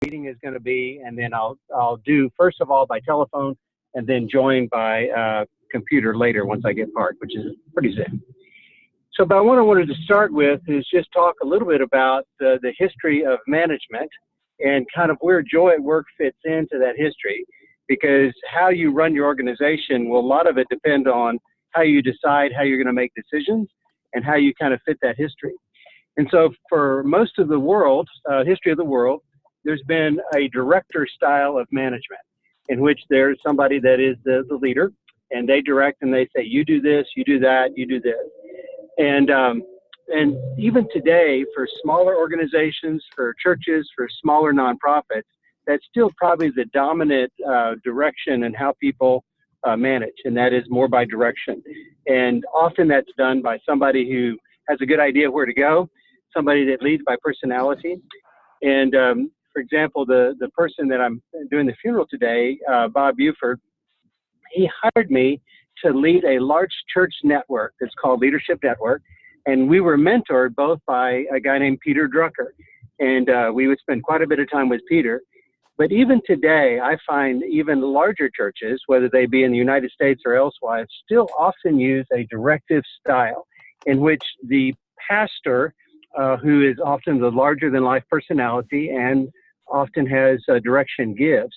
meeting is going to be, and then I'll do first of all by telephone, and then join by computer later once I get parked, which is pretty soon. So, but what I wanted to start with is just talk a little bit about the history of management and kind of where joy at work fits into that history, because how you run your organization will a lot of it depend on how you decide how you're going to make decisions and how you kind of fit that history. And so for most of the world, history of the world, there's been a director style of management in which there's somebody that is the leader, and they direct and they say, you do this, you do that, you do this. And even today, for smaller organizations, for churches, for smaller nonprofits, that's still probably the dominant direction in how people manage, and that is more by direction. And often that's done by somebody who has a good idea of where to go, somebody that leads by personality. And for example, the person that I'm doing the funeral today, Bob Buford, he hired me to lead a large church network that's called Leadership Network. And we were mentored both by a guy named Peter Drucker. And we would spend quite a bit of time with Peter. But even today, I find even larger churches, whether they be in the United States or elsewhere, still often use a directive style in which the pastor, who is often the larger-than-life personality and often has direction, gives,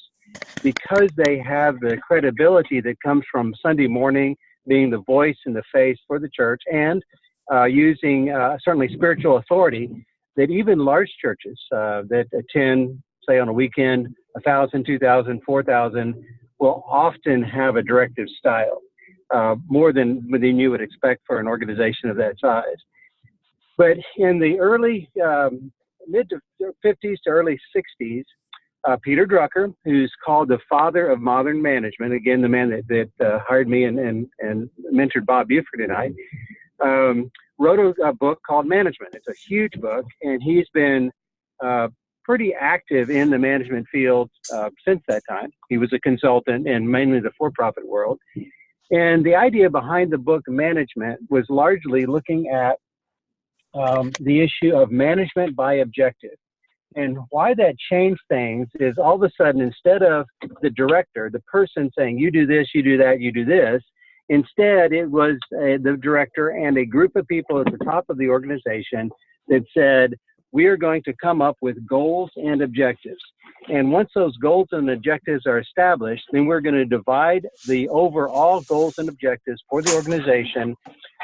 because they have the credibility that comes from Sunday morning being the voice and the face for the church, and using certainly spiritual authority, that even large churches that attend, say on a weekend, 1,000, 2,000, 4,000, will often have a directive style, more than you would expect for an organization of that size. But in the early, mid to 50s to early 60s, Peter Drucker, who's called the father of modern management, again, the man that hired me and mentored Bob Buford and I, wrote a book called Management. It's a huge book, and he's been pretty active in the management field since that time. He was a consultant in mainly the for-profit world. And the idea behind the book Management was largely looking at the issue of management by objective. And why that changed things is all of a sudden, instead of the director, the person saying, you do this, you do that, you do this, instead it was the director and a group of people at the top of the organization that said, we are going to come up with goals and objectives. And once those goals and objectives are established, then we're going to divide the overall goals and objectives for the organization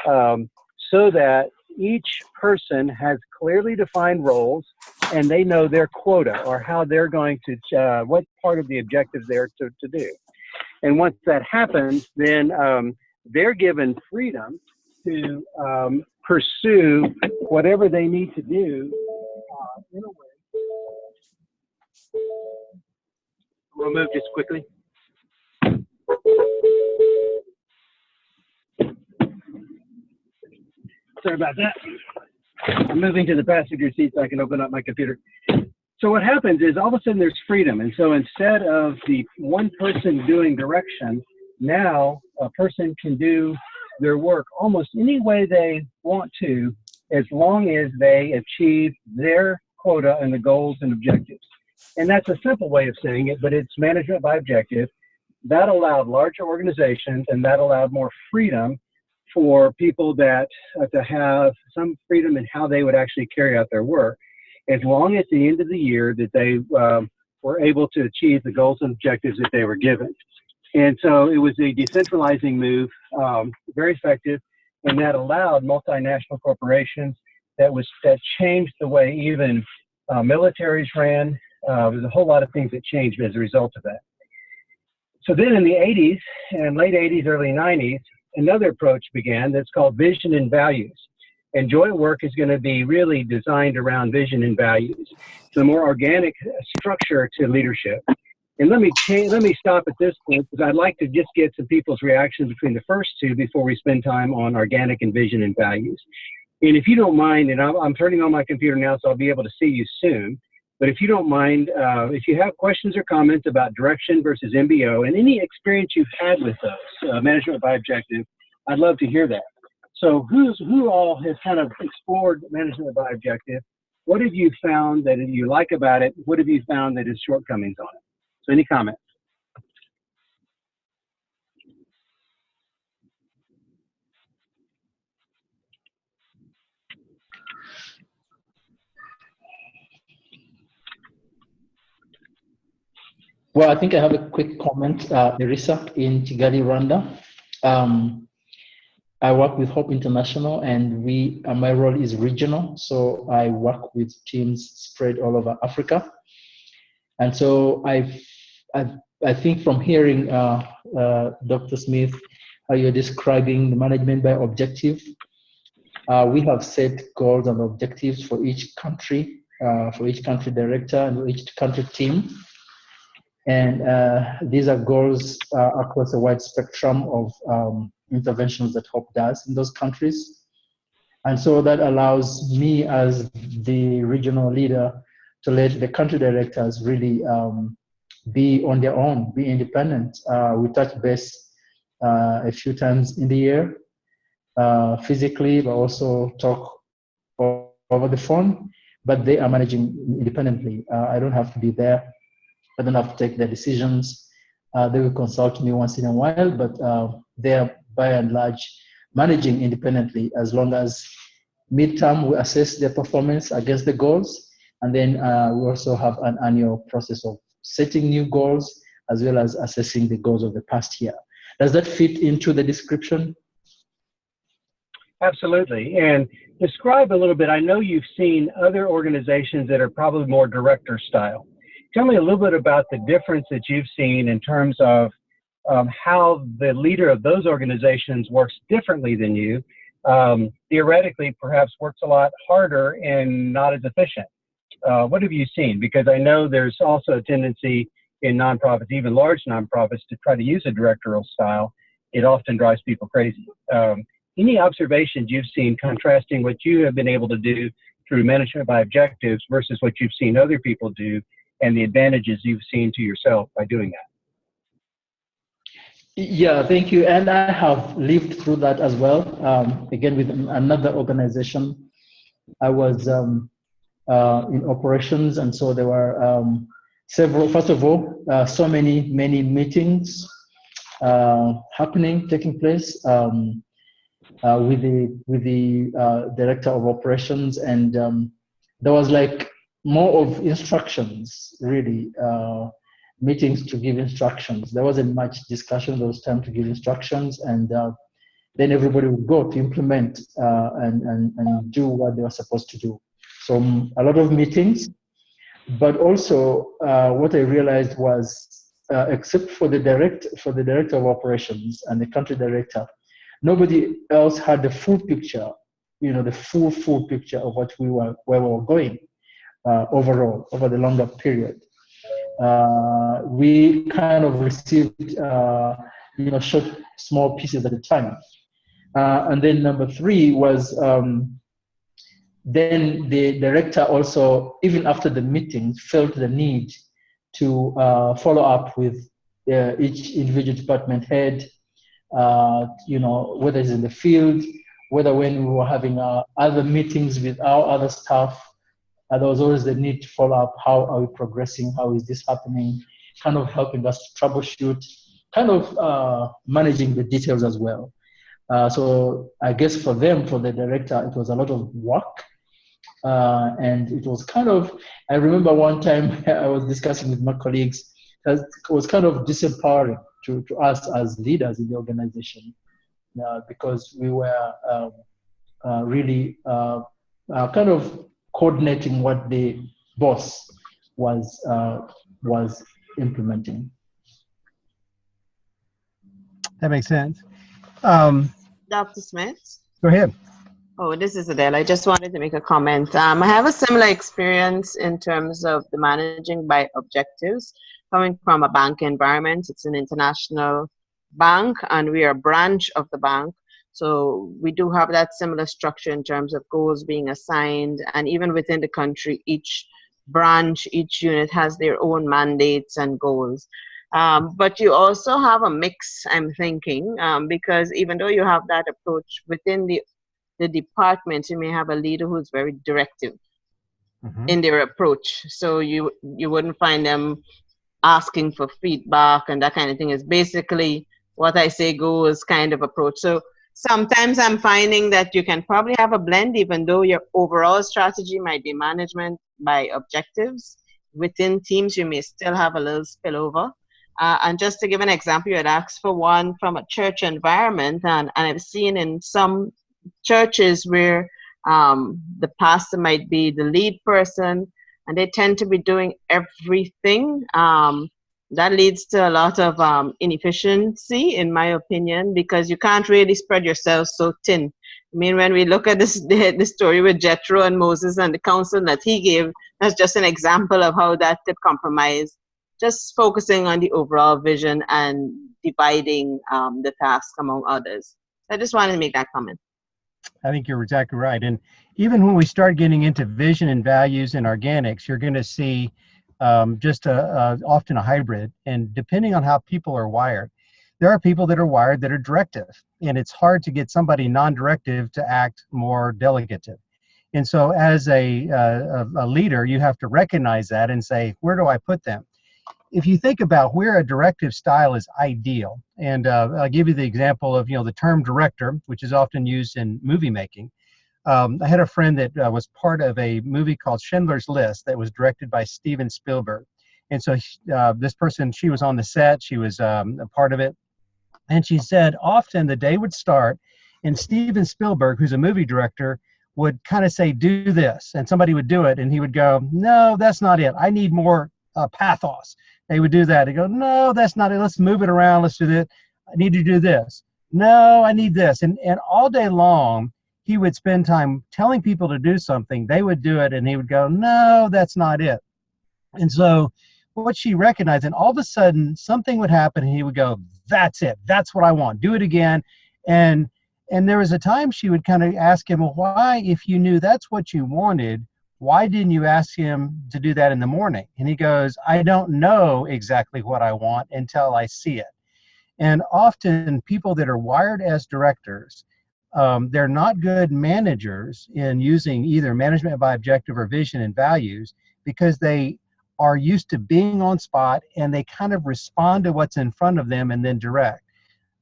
so that each person has clearly defined roles and they know their quota or how they're going to, what part of the objectives they're to do. And once that happens, then they're given freedom to pursue whatever they need to do in a way. We'll move just quickly. Sorry about that. I'm moving to the passenger seat so I can open up my computer. So what happens is all of a sudden there's freedom. And so instead of the one person doing direction, now a person can do their work almost any way they want to, as long as they achieve their quota and the goals and objectives. And that's a simple way of saying it, but it's management by objective. That allowed larger organizations, and that allowed more freedom for people that to have some freedom in how they would actually carry out their work, as long as at the end of the year that they were able to achieve the goals and objectives that they were given. And so it was a decentralizing move, very effective, and that allowed multinational corporations, that changed the way even militaries ran. There's a whole lot of things that changed as a result of that. So then in the 80s and late 80s, early 90s, another approach began that's called vision and values. And joy at work is going to be really designed around vision and values. So a more organic structure to leadership. And let me stop at this point, because I'd like to just get some people's reactions between the first two before we spend time on organic and vision and values. And if you don't mind, and I'm turning on my computer now, so I'll be able to see you soon. But if you don't mind, if you have questions or comments about direction versus MBO and any experience you've had with those, management by objective, I'd love to hear that. So who all has kind of explored management by objective? What have you found that you like about it? What have you found that is shortcomings on it? So any comments? Well, I think I have a quick comment, Erisa, in Kigali, Rwanda. I work with Hope International, and my role is regional. So I work with teams spread all over Africa. And so I think from hearing Dr. Smith, how you're describing the management by objective, we have set goals and objectives for each country director and for each country team. And these are goals across a wide spectrum of interventions that Hope does in those countries. And so that allows me as the regional leader to let the country directors really be on their own, be independent. We touch base a few times in the year physically, but also talk over the phone, but they are managing independently. I don't have to be there. I don't have to take their decisions. They will consult me once in a while, but they're by and large managing independently, as long as midterm we assess their performance against the goals. And then we also have an annual process of setting new goals, as well as assessing the goals of the past year. Does that fit into the description? Absolutely. And describe a little bit, I know you've seen other organizations that are probably more director style. Tell me a little bit about the difference that you've seen in terms of how the leader of those organizations works differently than you. Theoretically, perhaps works a lot harder and not as efficient. What have you seen? Because I know there's also a tendency in nonprofits, even large nonprofits, to try to use a directorial style. It often drives people crazy. Any observations you've seen contrasting what you have been able to do through management by objectives versus what you've seen other people do, and the advantages you've seen to yourself by doing that? Yeah, thank you. And I have lived through that as well. Again, with another organization, I was in operations, and so there were first of all, so many meetings taking place with the director of operations, and there was like more of instructions, really, meetings to give instructions. There wasn't much discussion. There was time to give instructions, and then everybody would go to implement and do what they were supposed to do. So a lot of meetings, but also what I realized was, except for the director of operations and the country director, nobody else had the full picture, the full picture of where we were going overall over the longer period. We kind of received, short, small pieces at a time. And then number three was, then the director also, even after the meeting, felt the need to follow up with each individual department head, whether it's in the field, whether when we were having other meetings with our other staff, there was always the need to follow up. How are we progressing? How is this happening? Kind of helping us to troubleshoot, kind of managing the details as well. So I guess for the director, it was a lot of work. And it was kind of, I remember one time I was discussing with my colleagues, it was kind of disempowering to us as leaders in the organization, because we were really kind of coordinating what the boss was implementing. That makes sense. Dr. Smith? Go ahead. Oh, this is Adele. I just wanted to make a comment. I have a similar experience in terms of the managing by objectives. Coming from a bank environment, it's an international bank, and we are a branch of the bank. So we do have that similar structure in terms of goals being assigned, and even within the country, each branch, each unit has their own mandates and goals. But you also have a mix, I'm thinking, because even though you have that approach within the department, you may have a leader who's very directive. in their approach. So you wouldn't find them asking for feedback and that kind of thing. Is basically what I say goes kind of approach. So sometimes I'm finding that you can probably have a blend, even though your overall strategy might be management by objectives. Within teams, you may still have a little spillover. And just to give an example, you had asked for one from a church environment, and I've seen in some churches where the pastor might be the lead person, and they tend to be doing everything. That leads to a lot of inefficiency, in my opinion, because you can't really spread yourself so thin. I mean, when we look at the story with Jethro and Moses and the counsel that he gave, that's just an example of how that could compromise. Just focusing on the overall vision and dividing the task among others. I just wanted to make that comment. I think you're exactly right. And even when we start getting into vision and values and organics, you're going to see often a hybrid. And depending on how people are wired, there are people that are wired that are directive. And it's hard to get somebody non-directive to act more delegative. And so as a leader, you have to recognize that and say, where do I put them? If you think about where a directive style is ideal, and I'll give you the example of, the term director, which is often used in movie making. I had a friend that was part of a movie called Schindler's List that was directed by Steven Spielberg. And so this person, she was on the set, she was a part of it. And she said often the day would start and Steven Spielberg, who's a movie director, would kind of say, do this. And somebody would do it. And he would go, no, that's not it. I need more pathos. They would do that. They go, no, that's not it. Let's move it around. Let's do it. I need to do this. No, I need this. And all day long, he would spend time telling people to do something. They would do it, and he would go, no, that's not it. And so what she recognized, and all of a sudden, something would happen, and he would go, that's it. That's what I want. Do it again. And there was a time she would kind of ask him, well, why, if you knew that's what you wanted, why didn't you ask him to do that in the morning? And he goes, I don't know exactly what I want until I see it. And often people that are wired as directors, they're not good managers in using either management by objective or vision and values because they are used to being on spot and they kind of respond to what's in front of them and then direct.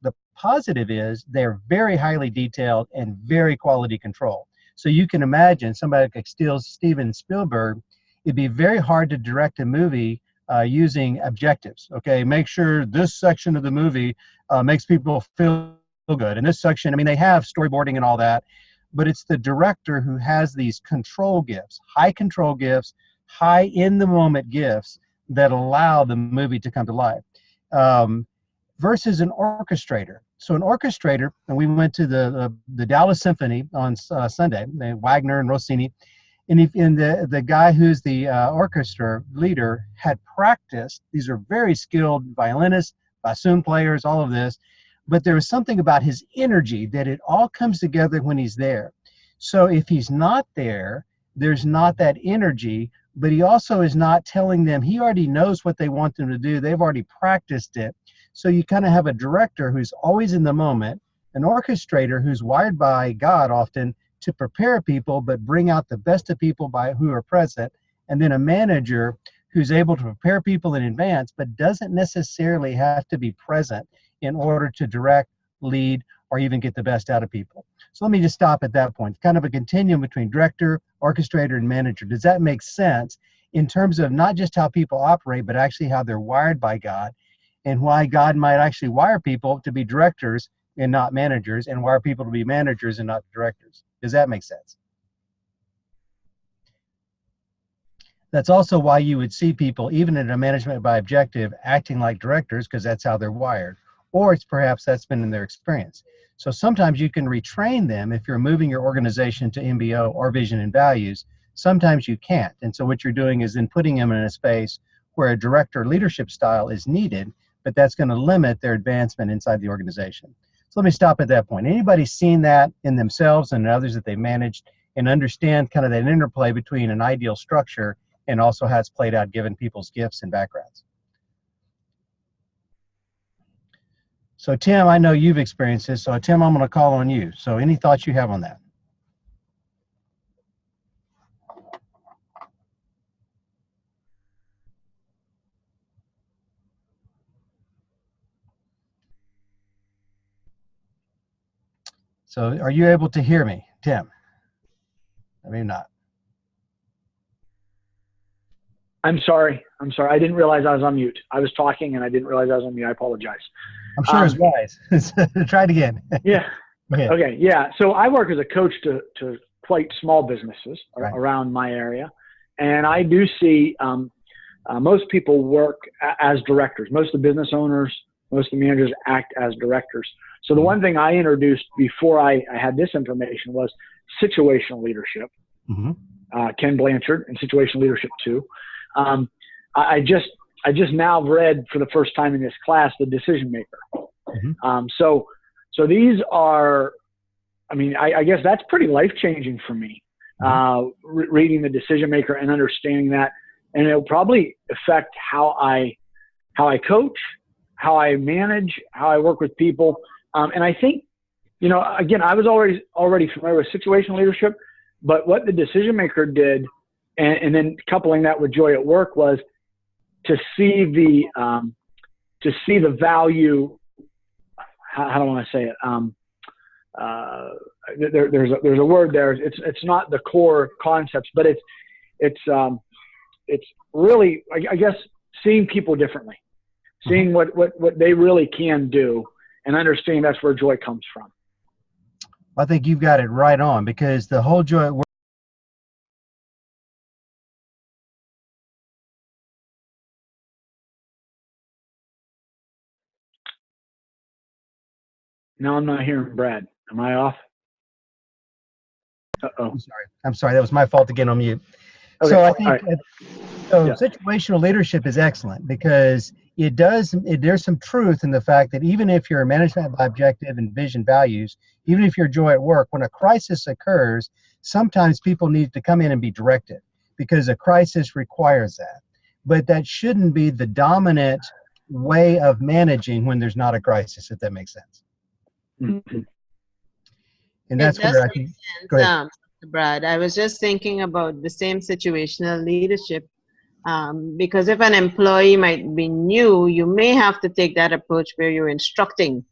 The positive is they're very highly detailed and very quality control. So you can imagine somebody like Steven Spielberg, it'd be very hard to direct a movie using objectives. Okay, make sure this section of the movie makes people feel good. And this section, I mean, they have storyboarding and all that, but it's the director who has these control gifts, high control gifts, high in the moment gifts that allow the movie to come to life. Versus an orchestrator. So an orchestrator, and we went to the Dallas Symphony on Sunday, Wagner and Rossini, and the guy who's the orchestra leader had practiced. These are very skilled violinists, bassoon players, all of this, but there was something about his energy that it all comes together when he's there. So if he's not there, there's not that energy, but he also is not telling them, he already knows what they want them to do. They've already practiced it. So you kind of have a director who's always in the moment, an orchestrator who's wired by God often to prepare people, but bring out the best of people who are present, and then a manager who's able to prepare people in advance, but doesn't necessarily have to be present in order to direct, lead, or even get the best out of people. So let me just stop at that point. Kind of a continuum between director, orchestrator, and manager. Does that make sense in terms of not just how people operate, but actually how they're wired by God, and why God might actually wire people to be directors and not managers, and wire people to be managers and not directors? Does that make sense? That's also why you would see people, even in a management by objective, acting like directors, because that's how they're wired. Or it's perhaps that's been in their experience. So sometimes you can retrain them if you're moving your organization to MBO or vision and values. Sometimes you can't. And so what you're doing is then putting them in a space where a director leadership style is needed, but that's going to limit their advancement inside the organization. So let me stop at that point. Anybody seen that in themselves and others that they managed, and understand kind of that interplay between an ideal structure and also how it's played out given people's gifts and backgrounds? So Tim, I know you've experienced this. So Tim, I'm going to call on you. So any thoughts you have on that? So are you able to hear me, Tim? I mean, not. I'm sorry. I didn't realize I was on mute. I was talking and I didn't realize I was on mute. I apologize. I'm sure it's wise. Try it again. Yeah. Okay. Okay. Yeah. So I work as a coach to quite small businesses around my area. And I do see most people work as directors. Most of the business owners, most of the managers act as directors. So the one thing I introduced before I had this information was situational leadership. Ken Blanchard and Situational Leadership 2. I just now read for the first time in this class the Decision Maker. So these are, I mean, I guess that's pretty life-changing for me, reading the Decision Maker and understanding that, and it'll probably affect how I coach, how I manage, how I work with people. And I think, you know, again, I was already familiar with situational leadership, but what the Decision Maker did, and then coupling that with Joy at Work, was to see the value. How do I want to say it? There's a word there. It's not the core concepts, but it's really, I guess, seeing people differently, seeing what they really can do, and understanding that's where joy comes from. I think you've got it right on, because the whole Joy at Work. Now I'm not hearing Brad. Am I off? Uh-oh. I'm sorry. That was my fault to get on mute. Okay. So I think Yeah. situational leadership is excellent, because there's some truth in the fact that even if you're management by objective and vision values, even if you're Joy at Work, when a crisis occurs, sometimes people need to come in and be directed, because a crisis requires that. But that shouldn't be the dominant way of managing when there's not a crisis, if that makes sense. And that's where I think. Go ahead. Brad, I was just thinking about the same situational leadership, because if an employee might be new, you may have to take that approach where you're instructing,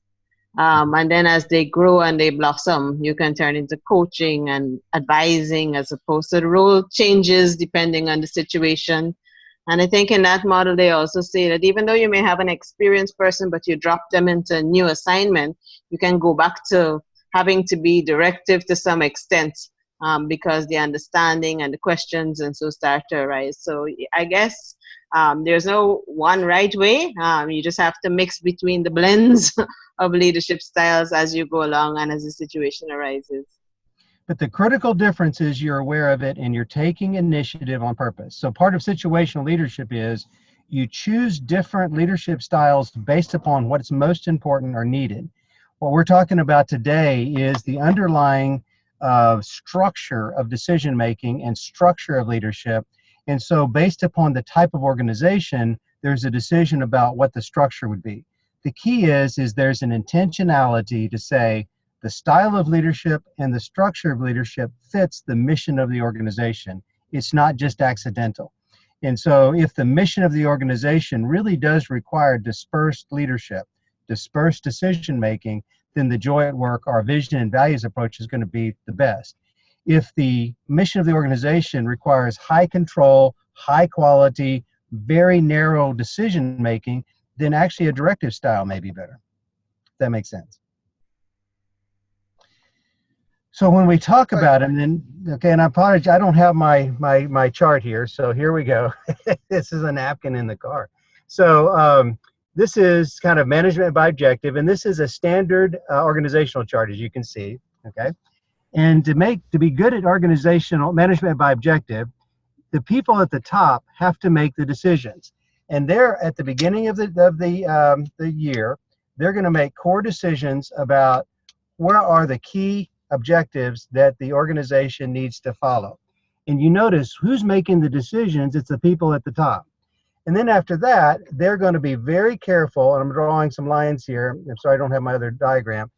and then as they grow and they blossom, you can turn into coaching and advising, as opposed to the role changes depending on the situation. And I think in that model, they also say that even though you may have an experienced person, but you drop them into a new assignment, you can go back to having to be directive to some extent, because the understanding and the questions and so start to arise. So I guess there's no one right way. You just have to mix between the blends of leadership styles as you go along and as the situation arises. But the critical difference is you're aware of it and you're taking initiative on purpose. So part of situational leadership is you choose different leadership styles based upon what's most important or needed. What we're talking about today is the underlying structure of decision making and structure of leadership. And so based upon the type of organization, there's a decision about what the structure would be. The key is there's an intentionality to say, the style of leadership and the structure of leadership fits the mission of the organization. It's not just accidental. And so if the mission of the organization really does require dispersed leadership, dispersed decision making, then the Joy at Work, our vision and values approach, is going to be the best. If the mission of the organization requires high control, high quality, very narrow decision making, then actually a directive style may be better. If that makes sense. So when we talk about it, and then, okay, and I apologize, I don't have my chart here, so here we go. This is a napkin in the car. So this is kind of management by objective, and this is a standard organizational chart, as you can see, okay? And to be good at organizational management by objective, the people at the top have to make the decisions. And they're at the beginning of the year, they're going to make core decisions about where are the key objectives that the organization needs to follow. And you notice who's making the decisions, it's the people at the top. And then after that, they're going to be very careful, and I'm drawing some lines here, I'm sorry I don't have my other diagram,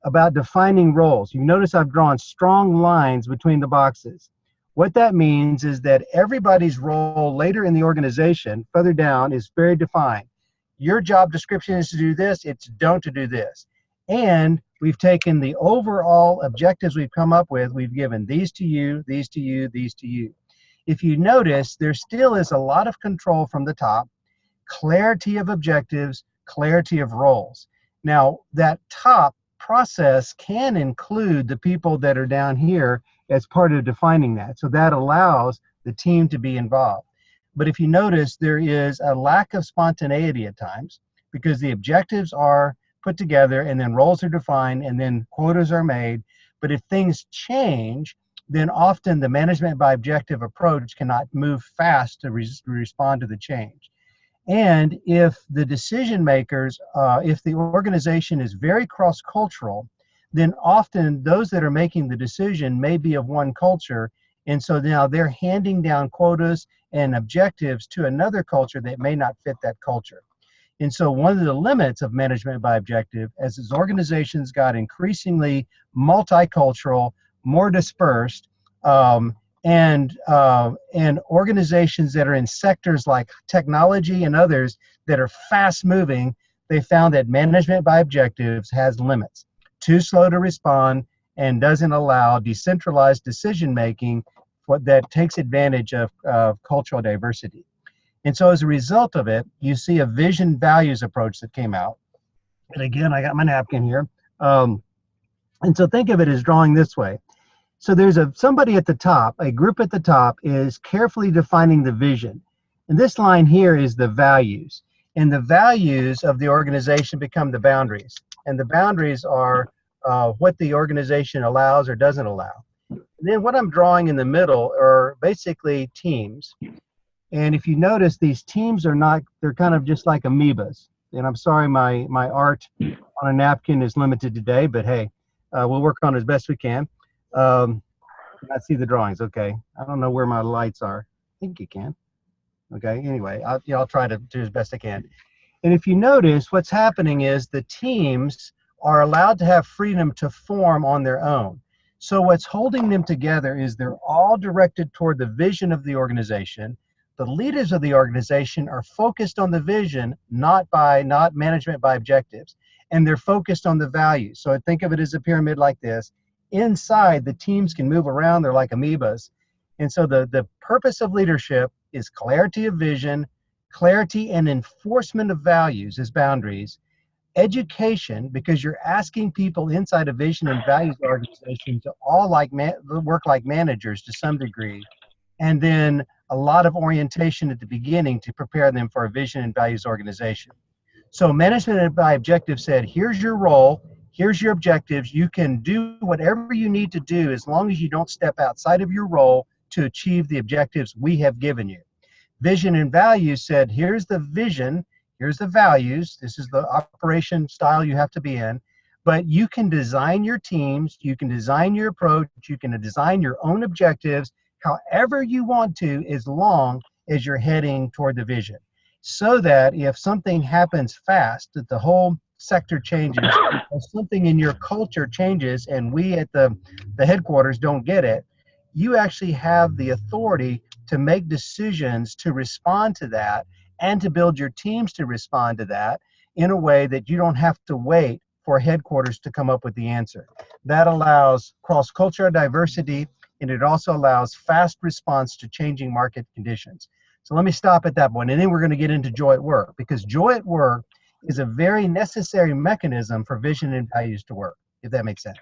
about defining roles. You notice I've drawn strong lines between the boxes. What that means is that everybody's role later in the organization, further down, is very defined. Your job description is to do this, it's don't to do this. And we've taken the overall objectives we've come up with, we've given these to you, these to you, these to you. If you notice, there still is a lot of control from the top, clarity of objectives, clarity of roles. Now, that top process can include the people that are down here as part of defining that. So that allows the team to be involved. But if you notice, there is a lack of spontaneity at times because the objectives are put together and then roles are defined and then quotas are made. But if things change, then often the management by objective approach cannot move fast to respond to the change. And if the decision makers, if the organization is very cross-cultural, then often those that are making the decision may be of one culture. And so now they're handing down quotas and objectives to another culture that may not fit that culture. And so one of the limits of management by objective, as organizations got increasingly multicultural, more dispersed, and organizations that are in sectors like technology and others that are fast moving, they found that management by objectives has limits. Too slow to respond and doesn't allow decentralized decision making that takes advantage of cultural diversity. And so as a result of it, you see a vision values approach that came out. And again, I got my napkin here. And so think of it as drawing this way. So there's somebody at the top, a group at the top is carefully defining the vision. And this line here is the values. And the values of the organization become the boundaries. And the boundaries are what the organization allows or doesn't allow. And then what I'm drawing in the middle are basically teams. And if you notice, these teams are not, they're kind of just like amoebas. And I'm sorry, my art on a napkin is limited today, but hey, we'll work on it as best we can. I see the drawings. Okay. I don't know where my lights are. I think you can. Okay. Anyway, I'll try to do as best I can. And if you notice, what's happening is the teams are allowed to have freedom to form on their own. So what's holding them together is they're all directed toward the vision of the organization. The leaders of the organization are focused on the vision, not management by objectives. And they're focused on the values. So think of it as a pyramid like this. Inside, the teams can move around. They're like amoebas. And so the purpose of leadership is clarity of vision, clarity and enforcement of values as boundaries, education, because you're asking people inside a vision and values organization to all work like managers to some degree, and then a lot of orientation at the beginning to prepare them for a vision and values organization. So management by objective said, here's your role, here's your objectives. You can do whatever you need to do as long as you don't step outside of your role to achieve the objectives we have given you. Vision and values said, here's the vision, here's the values, this is the operation style you have to be in, but you can design your teams, you can design your approach, you can design your own objectives however you want to, as long as you're heading toward the vision. So that if something happens fast, that the whole sector changes, or something in your culture changes and we at the headquarters don't get it, you actually have the authority to make decisions to respond to that and to build your teams to respond to that in a way that you don't have to wait for headquarters to come up with the answer. That allows cross-cultural diversity, and it also allows fast response to changing market conditions. So let me stop at that point, and then we're going to get into joy at work, because joy at work is a very necessary mechanism for vision and values to work, if that makes sense.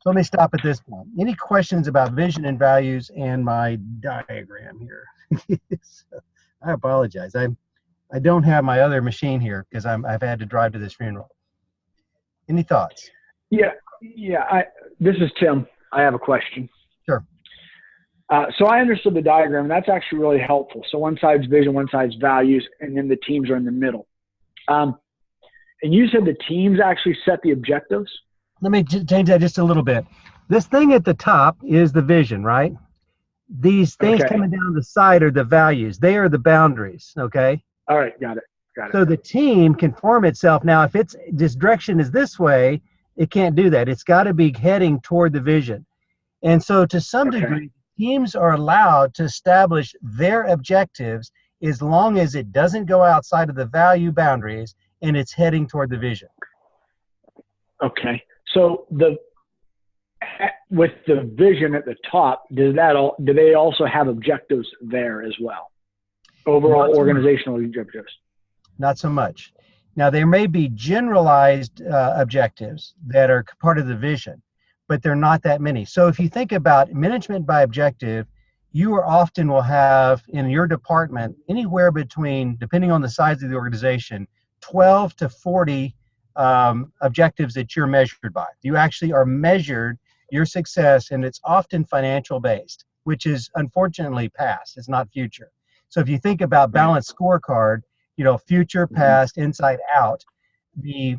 So let me stop at this point. Any questions about vision and values and my diagram here? I apologize. I don't have my other machine here because I've had to drive to this funeral. Any thoughts? Yeah. This is Tim. I have a question. Sure. So I understood the diagram. That's actually really helpful. So one side's vision, one side's values, and then the teams are in the middle. And you said the teams actually set the objectives? Let me change that just a little bit. This thing at the top is the vision, right? These things coming down the side are the values. They are the boundaries, okay? All right, got it. So the team can form itself. Now, if this direction is this way, it can't do that. It's got to be heading toward the vision. And so to some degree, teams are allowed to establish their objectives as long as it doesn't go outside of the value boundaries and it's heading toward the vision. Okay. So with the vision at the top, do they also have objectives there as well? Overall organizational objectives? Not so much. Now, there may be generalized objectives that are part of the vision, but they're not that many. So if you think about management by objective, you often will have in your department anywhere between, depending on the size of the organization, 12 to 40 objectives that you're measured by. You actually are measured your success, and it's often financial based, which is unfortunately past. It's not future. So if you think about balanced scorecard, future, past, inside out, the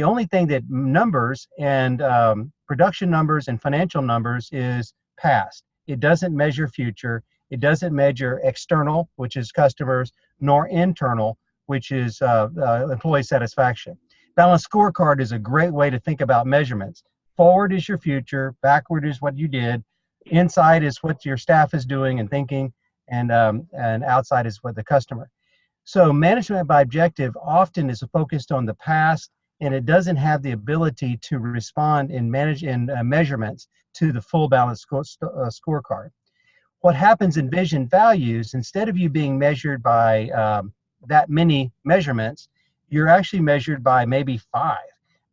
only thing that numbers and production numbers and financial numbers is past. It doesn't measure future. It doesn't measure external, which is customers, nor internal, which is employee satisfaction. Balanced scorecard is a great way to think about measurements. Forward is your future, backward is what you did, inside is what your staff is doing and thinking, and outside is what the customer. So management by objective often is focused on the past, and it doesn't have the ability to respond in measurements to the full balanced scorecard. What happens in vision values, instead of you being measured by that many measurements, you're actually measured by maybe 5.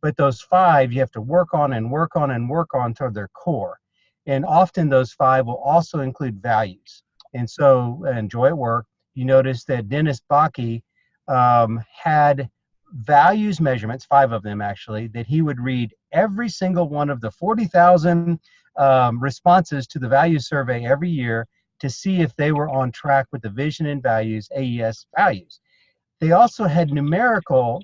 But those 5 you have to work on and work on and work on toward their core. And often those 5 will also include values. And so Enjoy at Work, you notice that Dennis Bakke had values measurements, 5 of them actually, that he would read every single one of the 40,000 responses to the value survey every year to see if they were on track with the vision and values, AES values. They also had numerical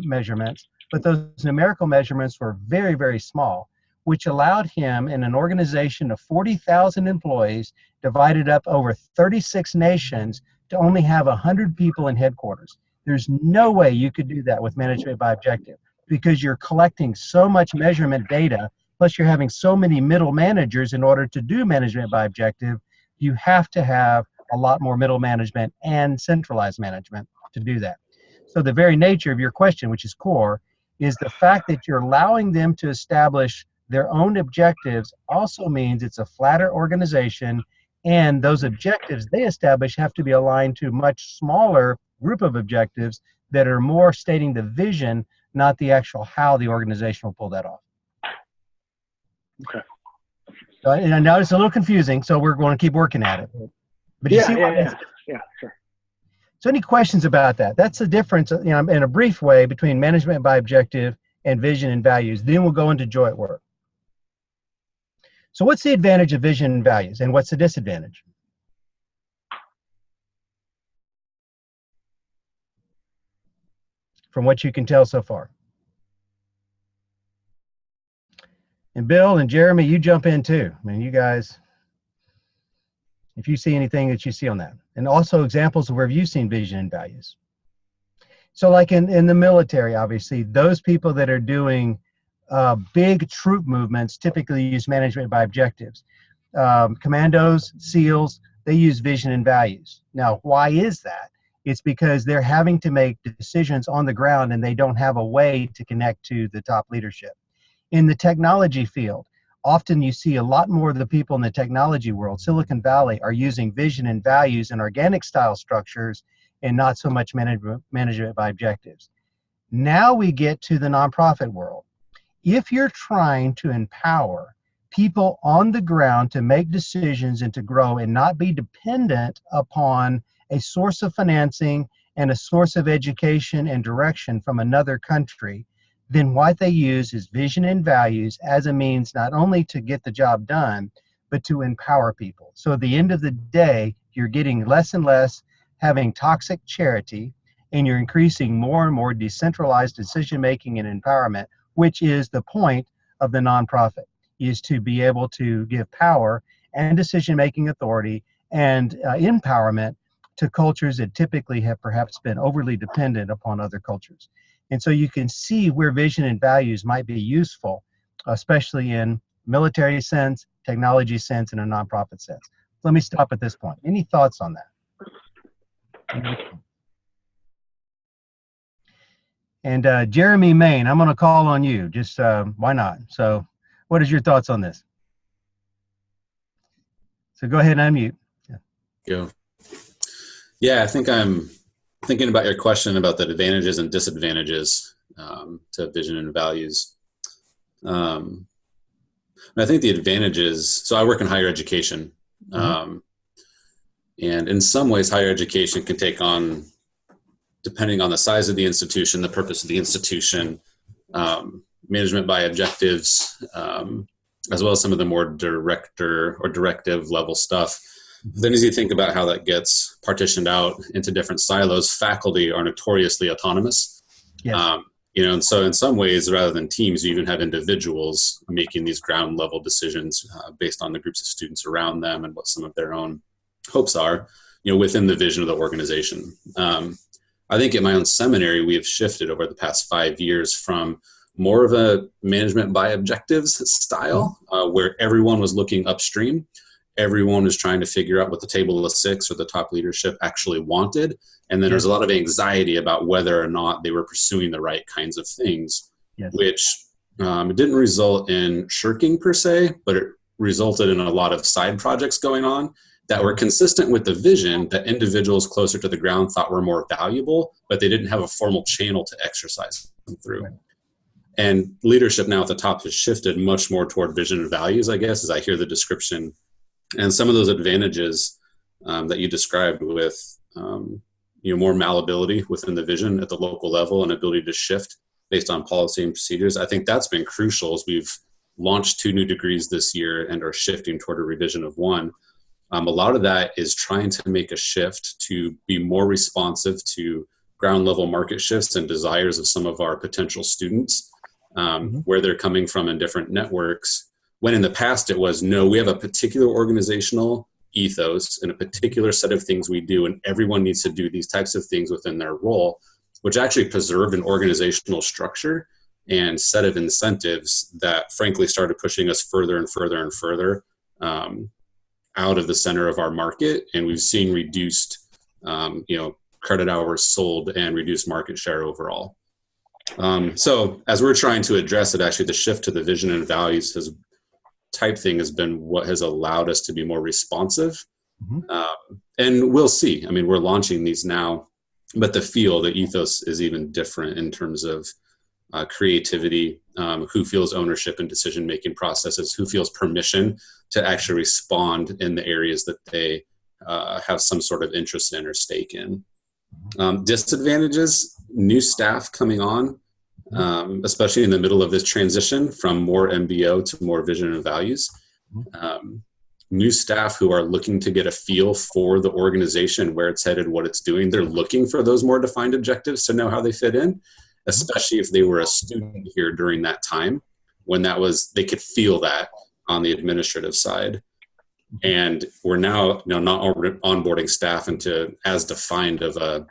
measurements, but those numerical measurements were very, very small, which allowed him in an organization of 40,000 employees divided up over 36 nations to only have 100 people in headquarters. There's no way you could do that with management by objective because you're collecting so much measurement data, plus you're having so many middle managers in order to do management by objective. You have to have a lot more middle management and centralized management to do that. So the very nature of your question, which is core, is the fact that you're allowing them to establish their own objectives also means it's a flatter organization, and those objectives they establish have to be aligned to a much smaller group of objectives that are more stating the vision, not the actual how the organization will pull that off. Okay. So, and I know it's a little confusing, so we're going to keep working at it. But you see yeah, sure. So any questions about that? That's the difference, in a brief way, between management by objective and vision and values. Then we'll go into Joy at Work. So what's the advantage of vision and values, and what's the disadvantage? From what you can tell so far. And Bill and Jeremy, you jump in too. I mean, you guys, if you see anything that you see on that. And also examples of where you've seen vision and values. So like in the military, obviously, those people that are doing big troop movements typically use management by objectives. Commandos, SEALs, they use vision and values. Now, why is that? It's because they're having to make decisions on the ground and they don't have a way to connect to the top leadership. In the technology field, often you see a lot more of the people in the technology world, Silicon Valley, are using vision and values and organic style structures and not so much management by objectives. Now we get to the nonprofit world. If you're trying to empower people on the ground to make decisions and to grow and not be dependent upon a source of financing and a source of education and direction from another country, then what they use is vision and values as a means not only to get the job done, but to empower people. So at the end of the day, you're getting less and less having toxic charity, and you're increasing more and more decentralized decision-making and empowerment, which is the point of the nonprofit, is to be able to give power and decision-making authority and empowerment to cultures that typically have perhaps been overly dependent upon other cultures. And so you can see where vision and values might be useful, especially in military sense, technology sense, and a nonprofit sense. Let me stop at this point. Any thoughts on that? And Jeremy Main, I'm going to call on you. Just why not? So what is your thoughts on this? So go ahead and unmute. Go. Yeah, I think I'm thinking about your question about the advantages and disadvantages to vision and values. And I think the advantages, so I work in higher education. And in some ways, higher education can take on, depending on the size of the institution, the purpose of the institution, management by objectives, as well as some of the more director or directive level stuff. Then as you think about how that gets partitioned out into different silos, faculty are notoriously autonomous. Yes. And so in some ways, rather than teams, you even have individuals making these ground level decisions based on the groups of students around them and what some of their own hopes are, within the vision of the organization. I think at my own seminary, we have shifted over the past 5 years from more of a management by objectives style, where everyone was looking upstream. Everyone was trying to figure out what the table of six or the top leadership actually wanted. And then there's a lot of anxiety about whether or not they were pursuing the right kinds of things, which it didn't result in shirking per se, but it resulted in a lot of side projects going on that were consistent with the vision that individuals closer to the ground thought were more valuable, but they didn't have a formal channel to exercise them through. Right. And leadership now at the top has shifted much more toward vision and values, I guess, as I hear the description. And some of those advantages that you described with more malleability within the vision at the local level and ability to shift based on policy and procedures, I think that's been crucial as we've launched 2 new degrees this year and are shifting toward a revision of 1. A lot of that is trying to make a shift to be more responsive to ground level market shifts and desires of some of our potential students, where they're coming from in different networks. When in the past it was, no, we have a particular organizational ethos and a particular set of things we do, and everyone needs to do these types of things within their role, which actually preserved an organizational structure and set of incentives that frankly started pushing us further and further and further out of the center of our market. And we've seen reduced, credit hours sold and reduced market share overall. So as we're trying to address it, actually the shift to the vision and values has been what has allowed us to be more responsive. And we'll see. I mean, we're launching these now, but the ethos is even different in terms of creativity, who feels ownership in decision-making processes, who feels permission to actually respond in the areas that they have some sort of interest in or stake in. Disadvantages, new staff coming on, especially in the middle of this transition from more MBO to more vision and values. New staff who are looking to get a feel for the organization, where it's headed, what it's doing. They're looking for those more defined objectives to know how they fit in, especially if they were a student here during that time when they could feel that on the administrative side. And we're now not onboarding staff into as defined of a,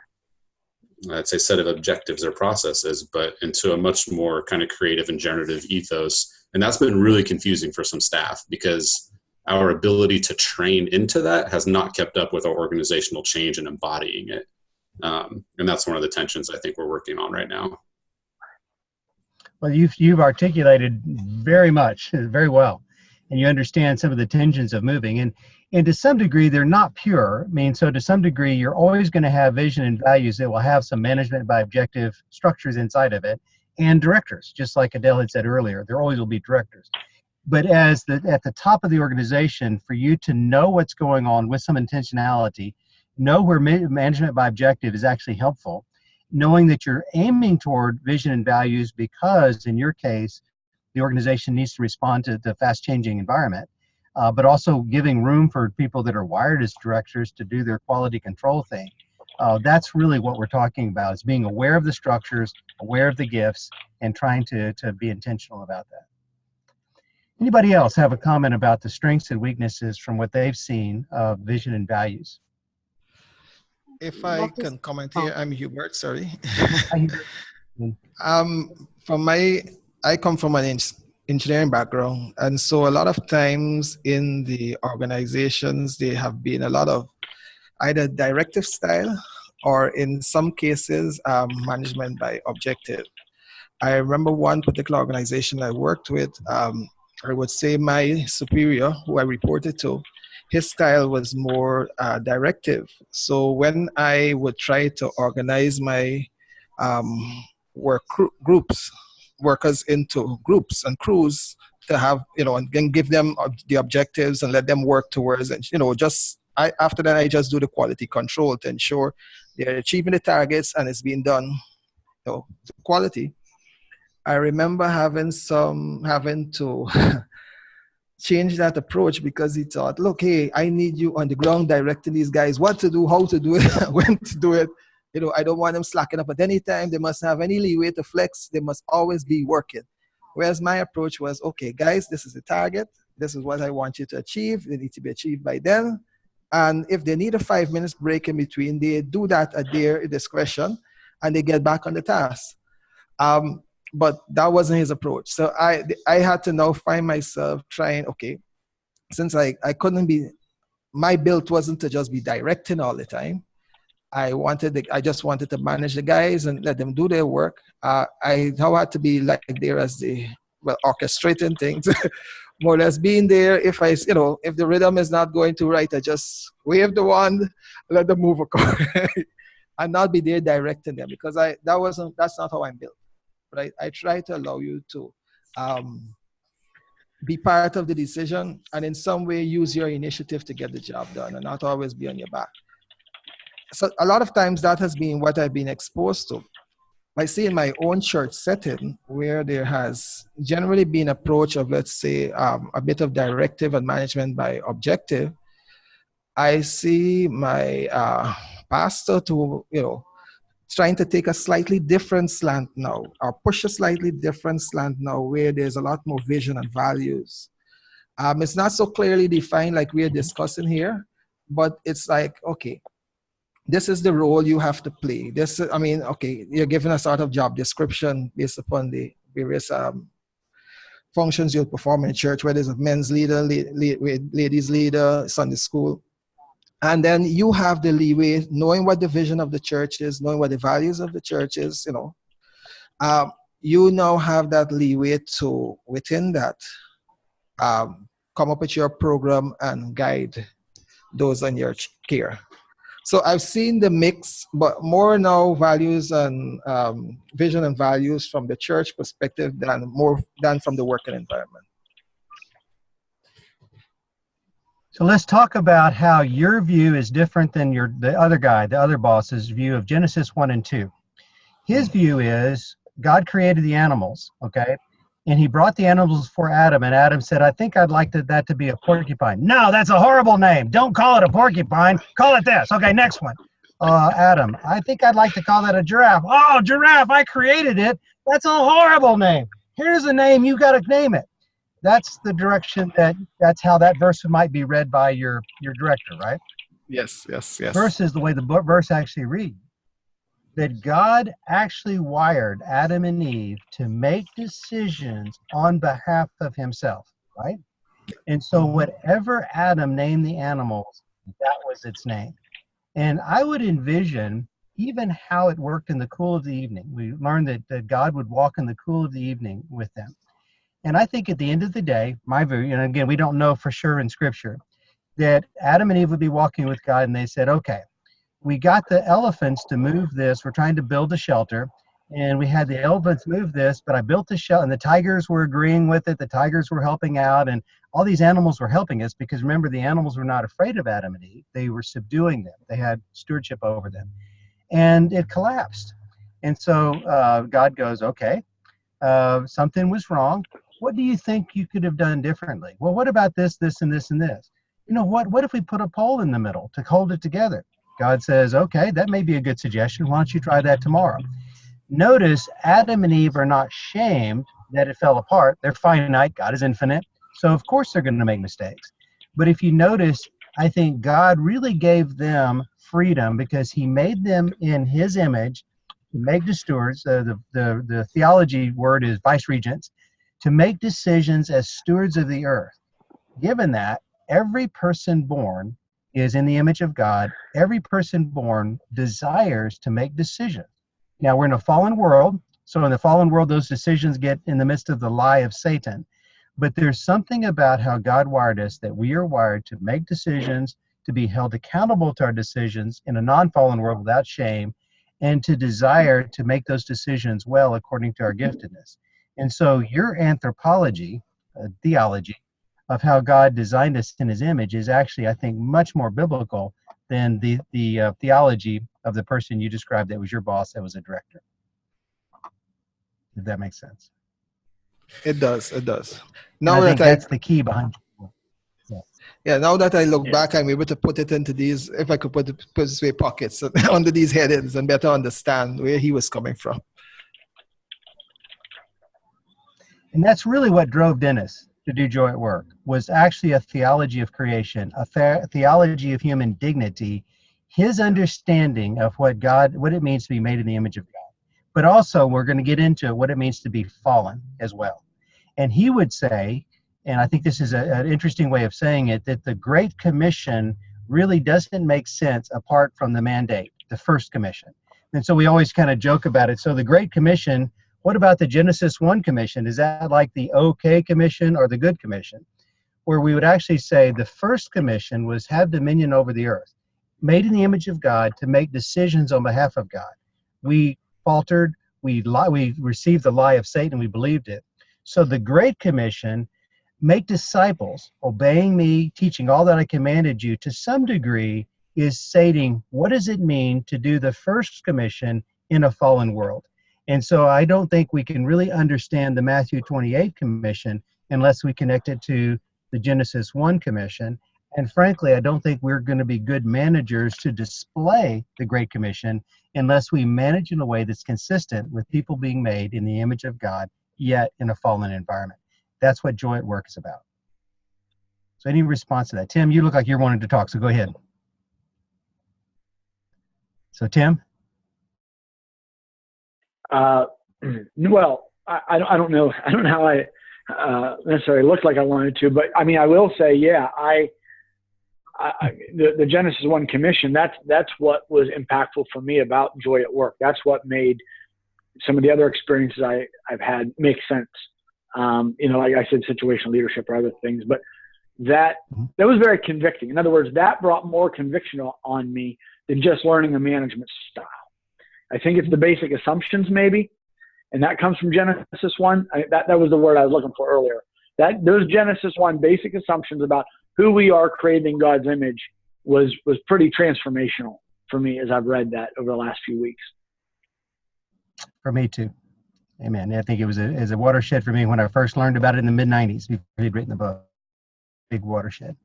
I'd say, set of objectives or processes, but into a much more kind of creative and generative ethos. And that's been really confusing for some staff because our ability to train into that has not kept up with our organizational change and embodying it. And that's one of the tensions I think we're working on right now. Well, you've articulated very well, and you understand some of the tensions of moving. And to some degree, they're not pure. I mean, so to some degree, you're always going to have vision and values that will have some management by objective structures inside of it, and directors, just like Adele had said earlier. There always will be directors. But at the top of the organization, for you to know what's going on with some intentionality, know where management by objective is actually helpful, knowing that you're aiming toward vision and values because, in your case, the organization needs to respond to the fast-changing environment, but also giving room for people that are wired as directors to do their quality control thing. That's really what we're talking about, is being aware of the structures, aware of the gifts, and trying to be intentional about that. Anybody else have a comment about the strengths and weaknesses from what they've seen of vision and values? If I can comment here, I'm Hubert, sorry. I come from an engineering background, and so a lot of times in the organizations, there have been a lot of either directive style or in some cases, management by objective. I remember one particular organization I worked with, I would say my superior, who I reported to, his style was more directive. So when I would try to organize my workers into groups and crews to have, and then give them the objectives and let them work towards, and after that I just do the quality control to ensure they're achieving the targets and it's being done, quality. I remember having to change that approach because he thought, look, hey, I need you on the ground directing these guys what to do, how to do it, when to do it. I don't want them slacking up at any time. They must have any leeway to flex. They must always be working. Whereas my approach was, okay, guys, this is the target. This is what I want you to achieve. They need to be achieved by then. And if they need a 5 minutes break in between, they do that at their discretion and they get back on the task. But that wasn't his approach. So I had to now find myself trying, okay, since I couldn't be, my build wasn't to just be directing all the time. I just wanted to manage the guys and let them do their work. I now had to be like there as orchestrating things, more or less being there. If if the rhythm is not going too right, I just wave the wand, let them move accordingly, and not be there directing them, because that's not how I'm built. Right? I try to allow you to be part of the decision and in some way use your initiative to get the job done and not always be on your back. So a lot of times that has been what I've been exposed to. I see in my own church setting where there has generally been approach of, let's say, a bit of directive and management by objective. I see my pastor to, trying to take a slightly different slant now, or push a slightly different slant now, where there's a lot more vision and values. It's not so clearly defined like we're discussing here, but it's like, okay, this is the role you have to play. You're given a sort of job description based upon the various functions you'll perform in church, whether it's a men's leader, ladies leader, Sunday school. And then you have the leeway, knowing what the vision of the church is, knowing what the values of the church is, you now have that leeway to, within that, come up with your program and guide those on your care. So I've seen the mix, but more now values and vision and values from the church perspective than from the working environment. So let's talk about how your view is different than the other boss's view of Genesis 1 and 2. His view is God created the animals, okay? And he brought the animals before Adam, and Adam said, I think I'd like that to be a porcupine. No, that's a horrible name. Don't call it a porcupine. Call it this. Okay, next one. Adam, I think I'd like to call that a giraffe. Oh, giraffe, I created it. That's a horrible name. Here's a name, you got to name it. That's the direction that's how that verse might be read by your director, right? Yes. Versus the way the verse actually reads. That God actually wired Adam and Eve to make decisions on behalf of himself, right? And so whatever Adam named the animals, that was its name. And I would envision even how it worked in the cool of the evening. We learned that God would walk in the cool of the evening with them. And I think at the end of the day, my view, and again, we don't know for sure in Scripture, that Adam and Eve would be walking with God and they said, okay, we got the elephants to move this. We're trying to build a shelter. And we had the elephants move this, but I built the shelter. And the tigers were agreeing with it. The tigers were helping out. And all these animals were helping us because, remember, the animals were not afraid of Adam and Eve. They were subduing them. They had stewardship over them. And it collapsed. And so God goes, okay, something was wrong. What do you think you could have done differently? Well, what about this, this, and this, and this? What if we put a pole in the middle to hold it together? God says, okay, that may be a good suggestion. Why don't you try that tomorrow? Notice Adam and Eve are not shamed that it fell apart. They're finite. God is infinite. So, of course, they're going to make mistakes. But if you notice, I think God really gave them freedom because he made them in his image. He made the stewards. The theology word is vice regents, to make decisions as stewards of the earth. Given that, every person born is in the image of God, every person born desires to make decisions. Now, we're in a fallen world, so in the fallen world, those decisions get in the midst of the lie of Satan. But there's something about how God wired us that we are wired to make decisions, to be held accountable to our decisions in a non-fallen world without shame, and to desire to make those decisions well according to our giftedness. And so your anthropology, theology, of how God designed us in his image is actually, I think, much more biblical than the theology of the person you described that was your boss, that was a director. If that makes sense. It does. It does. And I think that's the key behind it. Yeah, now that I look back, I'm able to put it into these, if I could put it this way, pockets under these headings and better understand where he was coming from. And that's really what drove Dennis to do Joy at Work, was actually a theology of creation, a theology of human dignity, his understanding of what it means to be made in the image of God. But also, we're going to get into what it means to be fallen as well. And he would say, and I think this is an interesting way of saying it, that the Great Commission really doesn't make sense apart from the mandate, the first commission. And so we always kind of joke about it. So the Great Commission, what about the Genesis 1 Commission? Is that like the OK Commission or the Good Commission? Where we would actually say the first commission was have dominion over the earth, made in the image of God to make decisions on behalf of God. We faltered, we received the lie of Satan, we believed it. So the Great Commission, make disciples, obeying me, teaching all that I commanded you, to some degree is stating, what does it mean to do the first commission in a fallen world? And so I don't think we can really understand the Matthew 28 commission unless we connect it to the Genesis 1 commission. And frankly, I don't think we're going to be good managers to display the Great Commission unless we manage in a way that's consistent with people being made in the image of God, yet in a fallen environment. That's what Joy at Work is about. So any response to that? Tim, you look like you're wanting to talk, so go ahead. So Tim? Well, I don't know. I don't know how I necessarily looked like I wanted to, but I mean, I will say, yeah, the Genesis 1 Commission, that's what was impactful for me about Joy at Work. That's what made some of the other experiences I've had make sense. Like I said, situational leadership or other things, but that was very convicting. In other words, that brought more conviction on me than just learning a management style. I think it's the basic assumptions maybe, and that comes from Genesis 1. That was the word I was looking for earlier. Those Genesis 1 basic assumptions about who we are created in God's image was pretty transformational for me as I've read that over the last few weeks. For me too. Amen. I think it was a watershed for me when I first learned about it in the mid-90s before he'd written the book. Big watershed.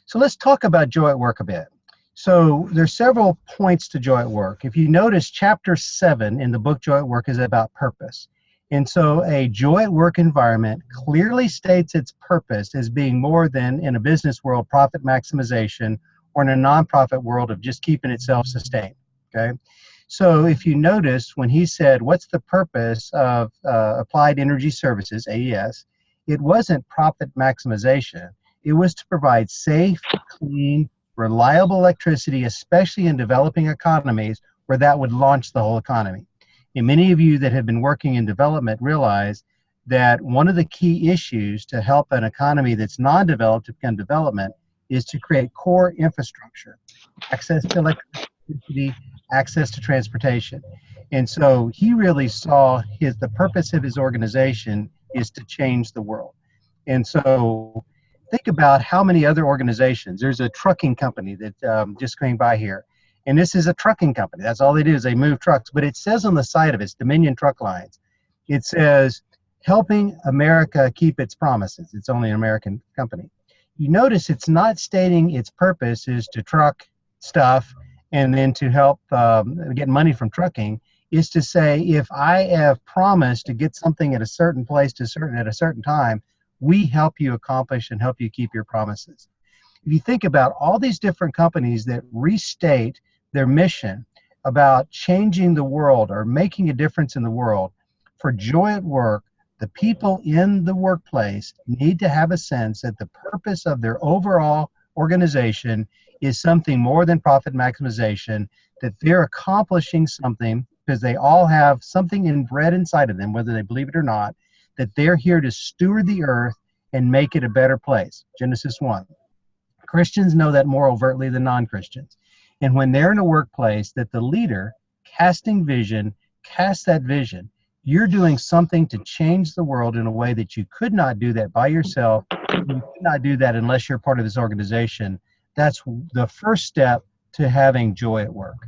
So let's talk about Joy at Work a bit. So there's several points to Joy at Work. If you notice, chapter 7 in the book Joy at Work is about purpose. And so a Joy at Work environment clearly states its purpose as being more than, in a business world, profit maximization, or in a nonprofit world of just keeping it self-sustained. Okay? So if you notice, when he said, what's the purpose of Applied Energy Services, AES, it wasn't profit maximization. It was to provide safe, clean, reliable electricity, especially in developing economies where that would launch the whole economy. And many of you that have been working in development realize that one of the key issues to help an economy that's non-developed to become development is to create core infrastructure, access to electricity, access to transportation. And so he really saw the purpose of his organization is to change the world. And so think about how many other organizations. There's a trucking company that just came by here. And this is a trucking company. That's all they do is they move trucks. But it says on the side of it, Dominion Truck Lines, it says, helping America keep its promises. It's only an American company. You notice it's not stating its purpose is to truck stuff and then to help get money from trucking. Is to say, if I have promised to get something at a certain place at a certain time, we help you accomplish and help you keep your promises. If you think about all these different companies that restate their mission about changing the world or making a difference in the world, for Joy at Work, the people in the workplace need to have a sense that the purpose of their overall organization is something more than profit maximization, that they're accomplishing something because they all have something inbred inside of them, whether they believe it or not, that they're here to steward the earth and make it a better place. Genesis 1. Christians know that more overtly than non-Christians. And when they're in a workplace, that the leader casting vision casts that vision, you're doing something to change the world in a way that you could not do that by yourself. You could not do that unless you're part of this organization. That's the first step to having joy at work.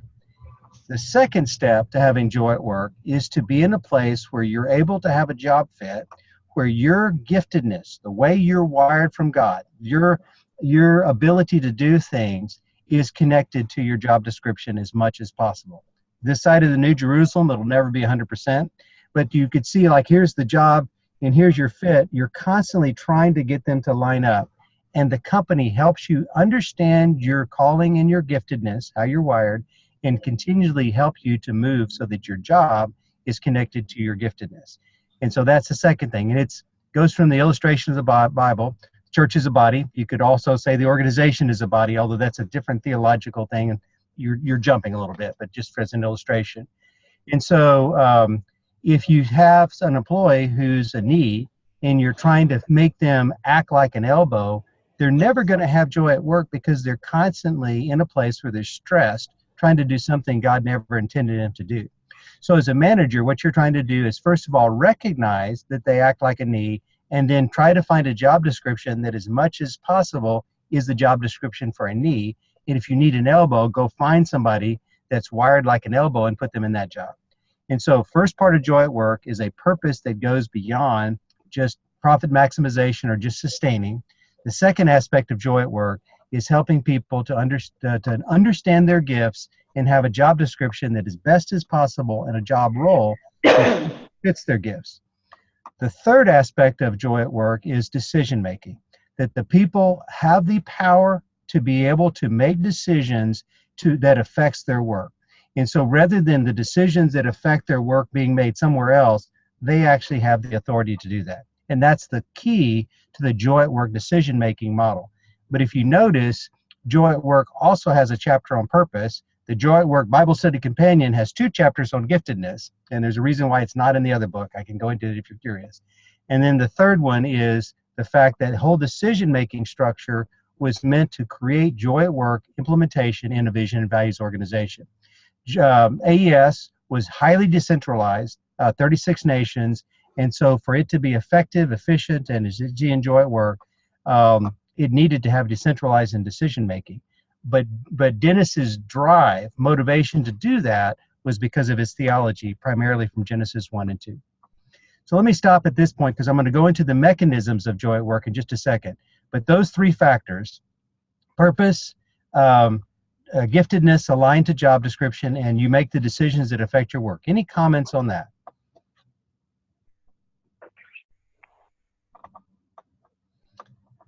The second step to having joy at work is to be in a place where you're able to have a job fit, where your giftedness, the way you're wired from God, your ability to do things is connected to your job description as much as possible. This side of the New Jerusalem, it'll never be 100%, but you could see, like, here's the job and here's your fit. You're constantly trying to get them to line up. And the company helps you understand your calling and your giftedness, how you're wired, and continually help you to move so that your job is connected to your giftedness. And so that's the second thing. And it goes from the illustration of the Bible. Church is a body. You could also say the organization is a body, although that's a different theological thing. And you're jumping a little bit, but just as an illustration. And so if you have an employee who's a knee and you're trying to make them act like an elbow, they're never going to have joy at work because they're constantly in a place where they're stressed, trying to do something God never intended them to do. So as a manager, what you're trying to do is, first of all, recognize that they act like a knee, and then try to find a job description that as much as possible is the job description for a knee. And if you need an elbow, go find somebody that's wired like an elbow and put them in that job. And so first part of joy at work is a purpose that goes beyond just profit maximization or just sustaining. The second aspect of joy at work is helping people to understand their gifts and have a job description that is best as possible and a job role that fits their gifts. The third aspect of joy at work is decision making, that the people have the power to be able to make decisions that affects their work. And so rather than the decisions that affect their work being made somewhere else, they actually have the authority to do that. And that's the key to the joy at work decision-making model. But if you notice, joy at work also has a chapter on purpose. The Joy at Work Bible Study Companion has 2 chapters on giftedness, and there's a reason why it's not in the other book. I can go into it if you're curious. And then the third one is the fact that whole decision-making structure was meant to create joy at work implementation in a vision and values organization. AES was highly decentralized, 36 nations, and so for it to be effective, efficient, and enjoy at work, it needed to have decentralized and decision-making. But Dennis's drive, motivation to do that was because of his theology, primarily from Genesis 1 and 2. So let me stop at this point because I'm going to go into the mechanisms of joy at work in just a second. But those 3 factors, purpose, giftedness aligned to job description, and you make the decisions that affect your work. Any comments on that?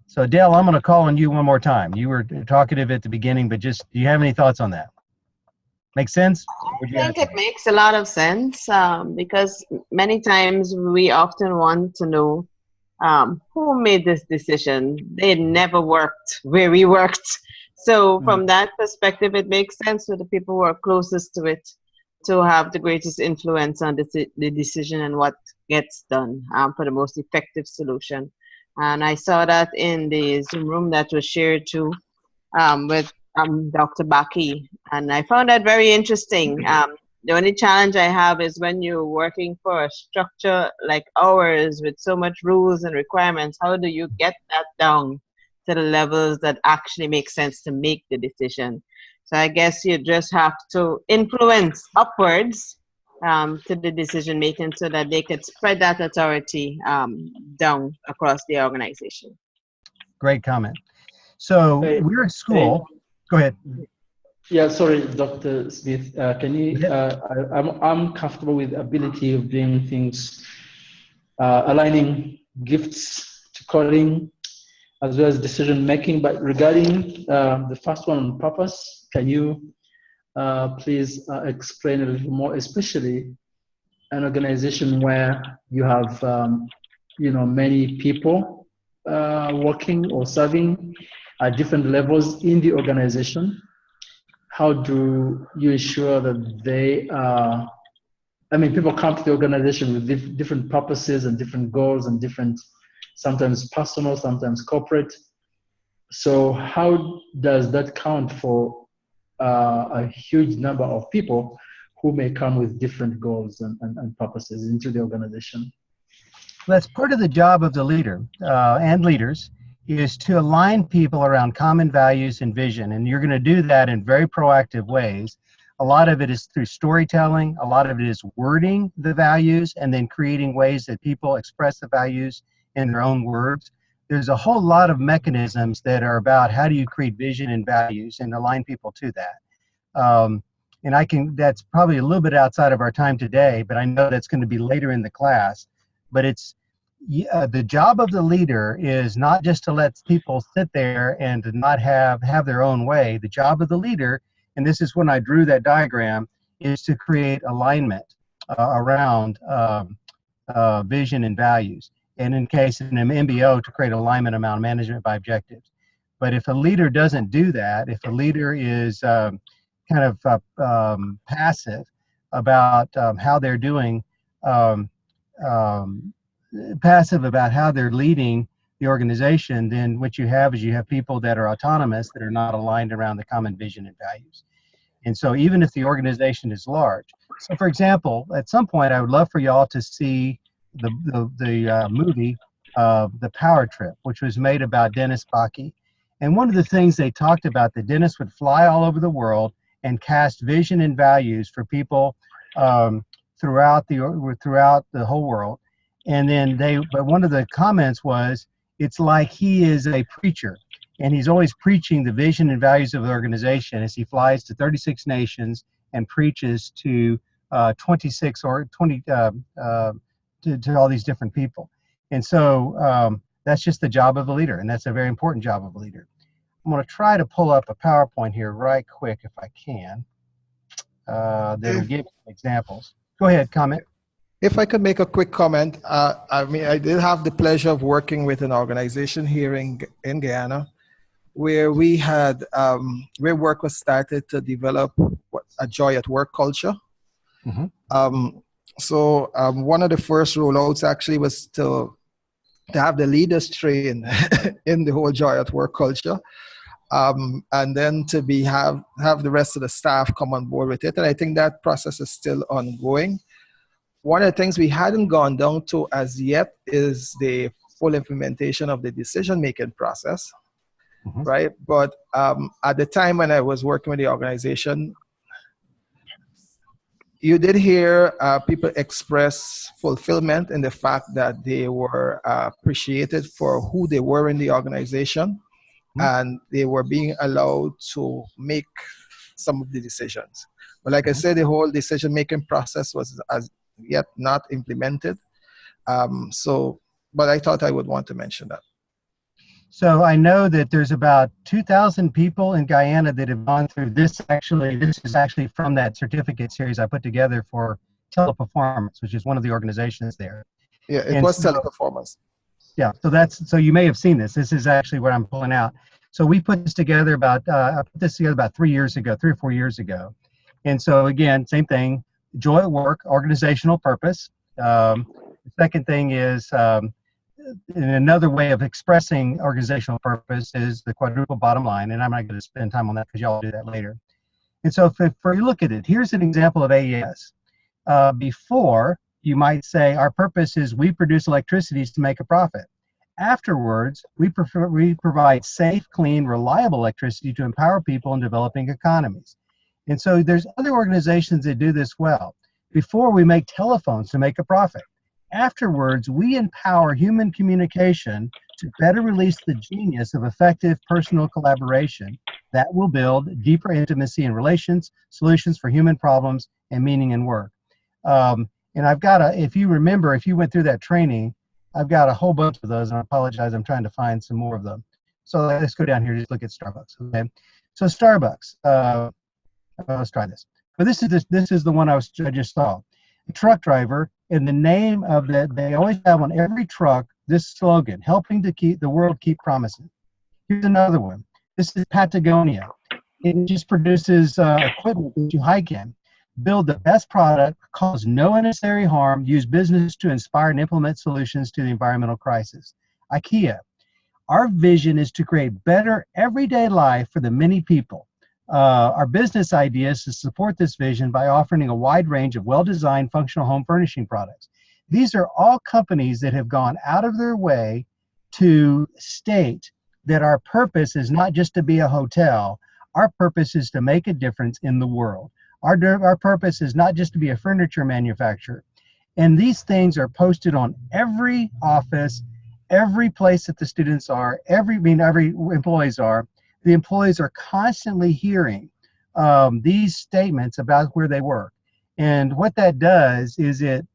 So Dale, I'm going to call on you one more time. You were talkative at the beginning, but just, do you have any thoughts on that? Make sense? I think it makes a lot of sense because many times we often want to know who made this decision. They never worked where we worked. So from that perspective, it makes sense for the people who are closest to it to have the greatest influence on the decision and what gets done for the most effective solution. And I saw that in the Zoom room that was shared too with Dr. Bakke. And I found that very interesting. The only challenge I have is when you're working for a structure like ours with so much rules and requirements, how do you get that down to the levels that actually make sense to make the decision? So I guess you just have to influence upwards to the decision making so that they could spread that authority down across the organization. Great comment. So we're at school. Go ahead. Yeah, sorry, Dr. Smith. Can you? I'm comfortable with the ability of doing things, aligning gifts to calling, as well as decision making. But regarding the first one on purpose, can you please explain a little more, especially an organization where you have many people working or serving, at different levels in the organization, how do you ensure that they are, I mean, people come to the organization with different purposes and different goals and different, sometimes personal, sometimes corporate. So how does that count for a huge number of people who may come with different goals and purposes into the organization? That's part of the job of the leader and leaders, is to align people around common values and vision. And you're going to do that in very proactive ways. A lot of it is through storytelling. A lot of it is wording the values and then creating ways that people express the values in their own words. There's a whole lot of mechanisms that are about how do you create vision and values and align people to that. And that's probably a little bit outside of our time today, but I know that's going to be later in the class. But it's the job of the leader is not just to let people sit there and to not have their own way. The job of the leader, and this is when I drew that diagram, is to create alignment around vision and values. And in case in an MBO, to create alignment around management by objectives. But if a leader doesn't do that, if a leader is kind of passive about how they're doing, passive about how they're leading the organization, then what you have is you have people that are autonomous, that are not aligned around the common vision and values. And so even if the organization is large. So for example, at some point, I would love for y'all to see the movie, The Power Trip, which was made about Dennis Bakke. And one of the things they talked about, that Dennis would fly all over the world and cast vision and values for people throughout the whole world. And then but one of the comments was, it's like he is a preacher, and he's always preaching the vision and values of the organization as he flies to 36 nations and preaches to 26 or 20 to all these different people. And so that's just the job of a leader, and that's a very important job of a leader. I'm going to try to pull up a PowerPoint here right quick if I can. That'll give examples. Go ahead, comment. If I could make a quick comment, I mean, I did have the pleasure of working with an organization here in Guyana, where we had, where work was started to develop a joy at work culture. Mm-hmm. So one of the first rollouts actually was to have the leaders train in the whole joy at work culture, and then to have the rest of the staff come on board with it. And I think that process is still ongoing. One of the things we hadn't gone down to as yet is the full implementation of the decision-making process, mm-hmm. right? But at the time when I was working with the organization, you did hear people express fulfillment in the fact that they were appreciated for who they were in the organization, mm-hmm. and they were being allowed to make some of the decisions. But like I said, the whole decision-making process was as yet not implemented. But I thought I would want to mention that. So I know that there's about 2,000 people in Guyana that have gone through this. Actually, this is actually from that certificate series I put together for Teleperformance, which is one of the organizations there. Yeah, it was Teleperformance. Yeah, so you may have seen this. This is actually what I'm pulling out. So we put this together I put this together about 3 or 4 years ago. And so again, same thing, joy at work, organizational purpose. The second thing is, in another way of expressing organizational purpose is the quadruple bottom line, and I'm not going to spend time on that because y'all do that later. And so if you look at it, here's an example of AES. Before, you might say our purpose is we produce electricity to make a profit. Afterwards, we provide safe, clean, reliable electricity to empower people in developing economies. And so there's other organizations that do this well. Before, we make telephones to make a profit. Afterwards, we empower human communication to better release the genius of effective personal collaboration that will build deeper intimacy in relations, solutions for human problems, and meaning in work. And I've got if you remember, if you went through that training, I've got a whole bunch of those, and I apologize, I'm trying to find some more of them. So let's go down here, just look at Starbucks, okay? So Starbucks, let's try this. But this is the one I just saw. A truck driver, and the name of they always have on every truck this slogan, helping to keep the world keep promises. Here's another one. This is Patagonia. It just produces equipment that you hike in. Build the best product, cause no unnecessary harm, use business to inspire and implement solutions to the environmental crisis. IKEA. Our vision is to create better everyday life for the many people. Our business idea is to support this vision by offering a wide range of well-designed functional home furnishing products. These are all companies that have gone out of their way to state that our purpose is not just to be a hotel. Our purpose is to make a difference in the world. Our purpose is not just to be a furniture manufacturer. And these things are posted on every office, every place that the students are, every employees are. The employees are constantly hearing these statements about where they work. And what that does is it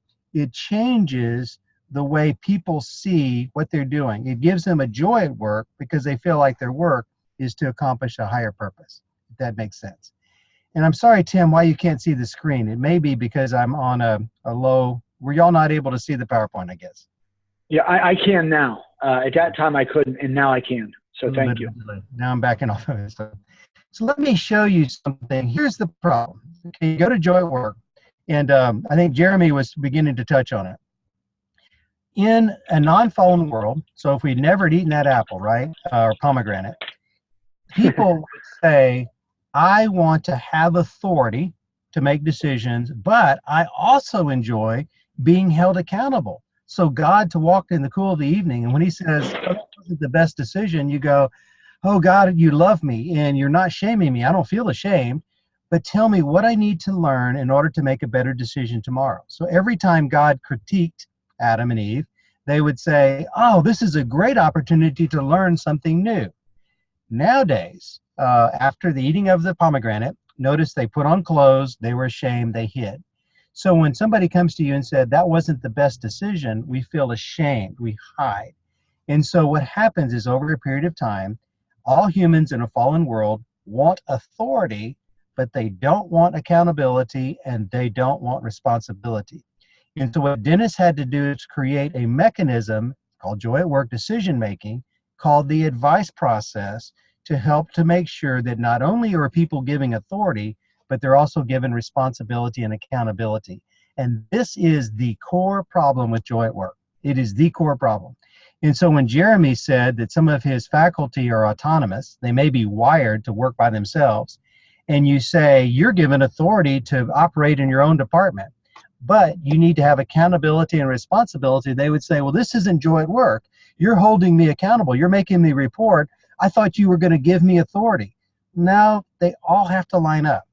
changes the way people see what they're doing. It gives them a joy at work because they feel like their work is to accomplish a higher purpose, if that makes sense. And I'm sorry, Tim, why you can't see the screen. It may be because I'm on a low, were y'all not able to see the PowerPoint, I guess? Yeah, I can now. At that time I couldn't, and now I can. So thank you. Now I'm backing off of it. So let me show you something. Here's the problem. Okay, you go to Joy at Work, and I think Jeremy was beginning to touch on it. In a non-fallen world, so if we'd never eaten that apple, right, or pomegranate, people would say, I want to have authority to make decisions, but I also enjoy being held accountable. So God, to walk in the cool of the evening, and when he says, oh, that wasn't the best decision, you go, oh God, you love me and you're not shaming me. I don't feel ashamed, but tell me what I need to learn in order to make a better decision tomorrow. So every time God critiqued Adam and Eve, they would say, oh, this is a great opportunity to learn something new. Nowadays, after the eating of the pomegranate, notice they put on clothes, they were ashamed, they hid. So when somebody comes to you and said, that wasn't the best decision, we feel ashamed, we hide. And so what happens is over a period of time, all humans in a fallen world want authority, but they don't want accountability and they don't want responsibility. And so what Dennis had to do is create a mechanism called Joy at Work decision making, called the advice process, to help to make sure that not only are people giving authority, but they're also given responsibility and accountability. And this is the core problem with Joy at Work. It is the core problem. And so when Jeremy said that some of his faculty are autonomous, they may be wired to work by themselves, and you say you're given authority to operate in your own department, but you need to have accountability and responsibility, they would say, well, this isn't Joy at Work. You're holding me accountable. You're making me report. I thought you were going to give me authority. No, they all have to line up.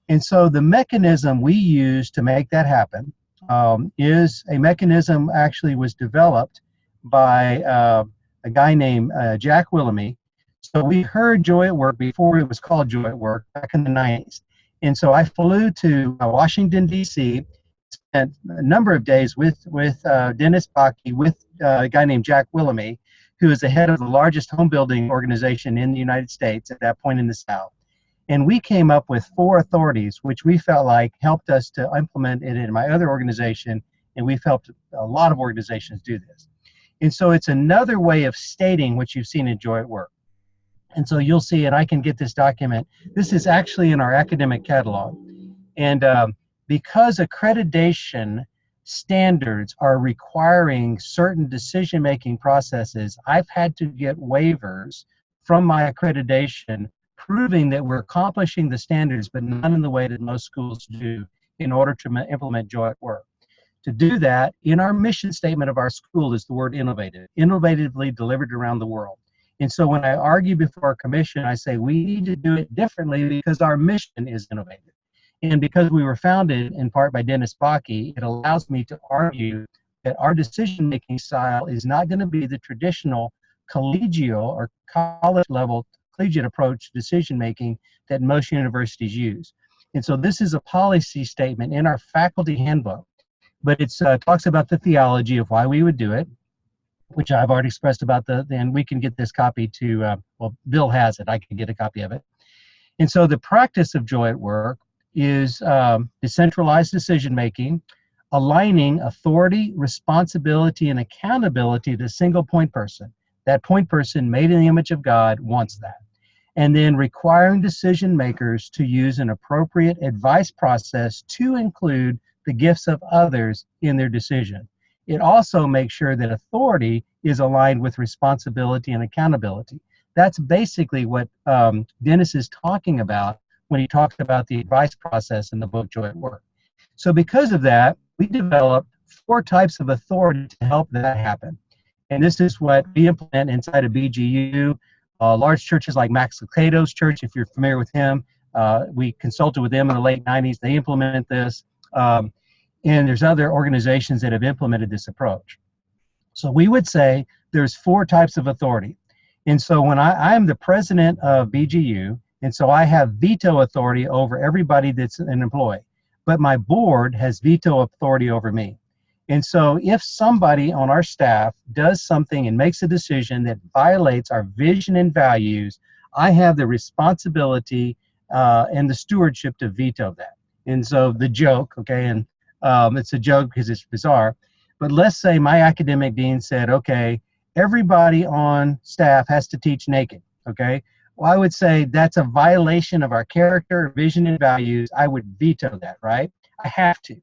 And so the mechanism we use to make that happen is a mechanism actually was developed by a guy named Jack Willoughby. So we heard Joy at Work before it was called Joy at Work back in the 90s. And so I flew to Washington, D.C., spent a number of days with Dennis Bakke, with a guy named Jack Willoughby, who is the head of the largest home building organization in the United States at that point in the South. And we came up with 4 authorities, which we felt like helped us to implement it in my other organization, and we've helped a lot of organizations do this. And so it's another way of stating what you've seen in Joy at Work. And so you'll see, and I can get this document. This is actually in our academic catalog. And because accreditation standards are requiring certain decision-making processes, I've had to get waivers from my accreditation proving that we're accomplishing the standards, but not in the way that most schools do in order to implement Joy at Work. To do that, in our mission statement of our school is the word innovative, innovatively delivered around the world. And so when I argue before a commission, I say we need to do it differently because our mission is innovative. And because we were founded in part by Dennis Bakke, it allows me to argue that our decision-making style is not going to be the traditional collegial or college-level collegiate approach to decision-making that most universities use. And so this is a policy statement in our faculty handbook, but it talks about the theology of why we would do it, which I've already expressed about and we can get this copy to, well, Bill has it, I can get a copy of it. And so the practice of Joy at Work is decentralized decision-making, aligning authority, responsibility, and accountability to a single point person. That point person made in the image of God wants that. and then requiring decision makers to use an appropriate advice process to include the gifts of others in their decision. It also makes sure that authority is aligned with responsibility and accountability. That's basically what Dennis is talking about when he talks about the advice process in the book Joy at Work. So because of that, we developed 4 types of authority to help that happen. And this is what we implement inside of BGU. Large churches like Max Lucado's church, if you're familiar with him, we consulted with them in the late 90s. They implement this. And there's other organizations that have implemented this approach. So we would say there's 4 types of authority. And so when I'm the president of BGU, and so I have veto authority over everybody that's an employee, but my board has veto authority over me. And so if somebody on our staff does something and makes a decision that violates our vision and values, I have the responsibility and the stewardship to veto that. And so the joke, okay, and it's a joke because it's bizarre, but let's say my academic dean said, okay, everybody on staff has to teach naked, okay? Well, I would say that's a violation of our character, vision, and values. I would veto that, right? I have to.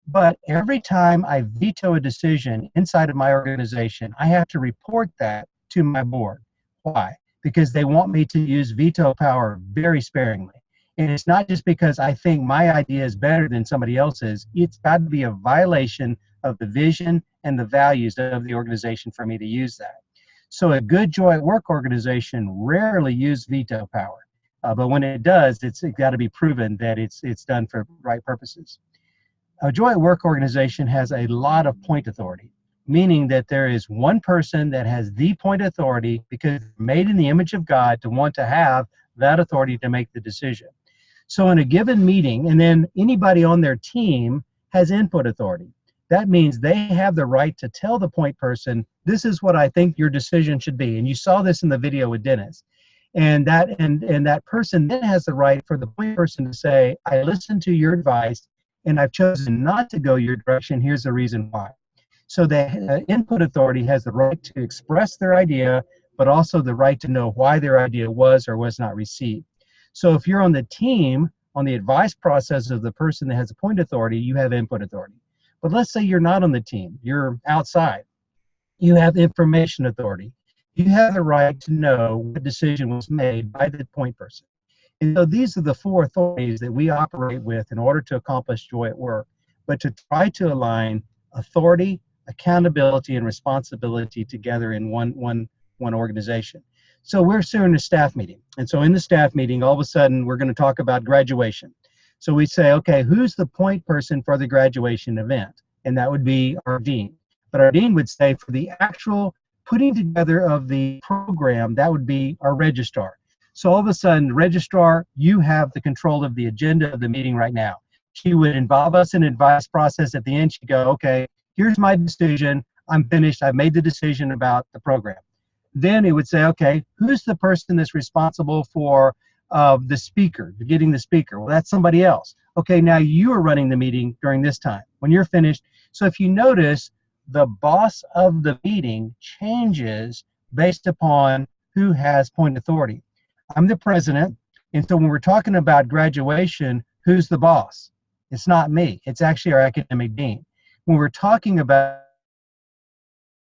But every time I veto a decision inside of my organization, I have to report that to my board. Why? Because they want me to use veto power very sparingly. And it's not just because I think my idea is better than somebody else's. It's got to be a violation of the vision and the values of the organization for me to use that. So a good Joy at Work organization rarely uses veto power. But when it does, it's got to be proven that it's done for right purposes. A Joy at Work organization has a lot of point authority, meaning that there is one person that has the point authority because it's made in the image of God to want to have that authority to make the decision. So in a given meeting, and then anybody on their team has input authority. That means they have the right to tell the point person, this is what I think your decision should be. And you saw this in the video with Dennis. And that person then has the right for the point person to say, I listened to your advice and I've chosen not to go your direction. Here's the reason why. So the input authority has the right to express their idea, but also the right to know why their idea was or was not received. So if you're on the team, on the advice process of the person that has a point authority, you have input authority. But let's say you're not on the team, you're outside. You have information authority. You have the right to know what decision was made by the point person. And so these are the 4 authorities that we operate with in order to accomplish Joy at Work, but to try to align authority, accountability, and responsibility together in one organization. So we're soon a staff meeting. And so in the staff meeting, all of a sudden, we're going to talk about graduation. So we say, okay, who's the point person for the graduation event? And that would be our dean. But our dean would say for the actual putting together of the program, that would be our registrar. So all of a sudden, registrar, you have the control of the agenda of the meeting right now. She would involve us in advice process. At the end, she'd go, okay, here's my decision. I'm finished. I've made the decision about the program. Then it would say, okay, who's the person that's responsible for the speaker, getting the speaker? Well, that's somebody else. Okay, now you are running the meeting during this time. When you're finished, so if you notice, the boss of the meeting changes based upon who has point authority. I'm the president, and so when we're talking about graduation, who's the boss? It's not me. It's actually our academic dean. When we're talking about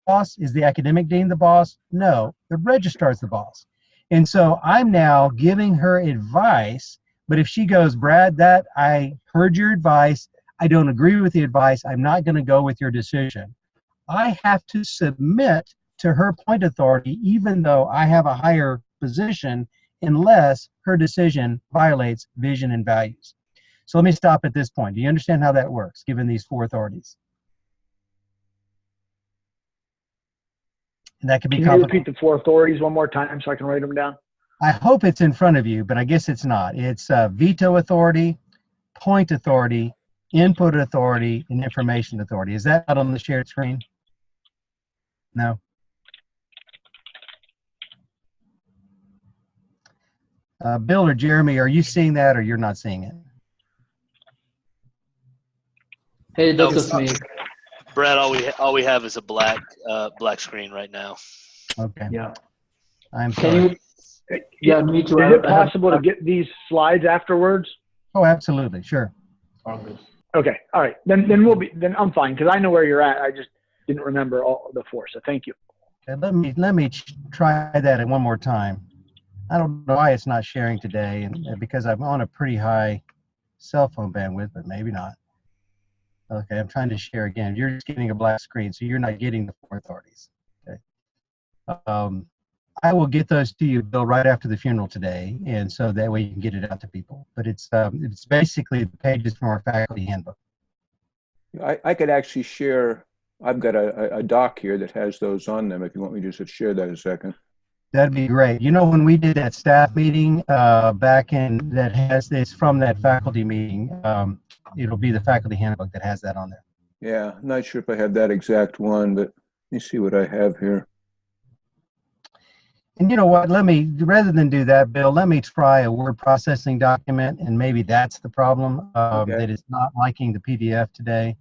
boss, is the academic dean the boss? No, the registrar is the boss. And so I'm now giving her advice, but if she goes, Brad, that I heard your advice, I don't agree with the advice, I'm not going to go with your decision. I have to submit to her point authority, even though I have a higher position, unless her decision violates vision and values. So let me stop at this point. Do you understand how that works, given these 4 authorities? And that could be complicated. Can you repeat the 4 authorities one more time so I can write them down? I hope it's in front of you, but I guess it's not. It's veto authority, point authority, input authority, and information authority. Is that not on the shared screen? No. Bill or Jeremy, are you seeing that or you're not seeing it? Hey, Dr. Smith. Brad, all we have is a black screen right now. Okay. Yeah. I'm sorry. Yeah, me too. Is it possible to get these slides afterwards? Oh, absolutely. Sure. Okay. All right. Then I'm fine because I know where you're at. I just didn't remember all the four. So thank you. Okay, let me try that one more time. I don't know why it's not sharing today, and because I'm on a pretty high cell phone bandwidth, but maybe not. Okay, I'm trying to share again. You're just getting a black screen, so you're not getting the four authorities. Okay. I will get those to you, Bill, right after the funeral today, and so that way you can get it out to people. But it's basically the pages from our faculty handbook. I could actually share. I've got a doc here that has those on them. If you want me just to share that a second. That'd be great. You know, when we did that staff meeting back in, it's from that faculty meeting. It'll be the faculty handbook that has that on there. Yeah, I'm not sure if I have that exact one, but let me see what I have here. And you know what, rather than do that, Bill, let me try a word processing document, and maybe that's the problem, that it's not liking the PDF today.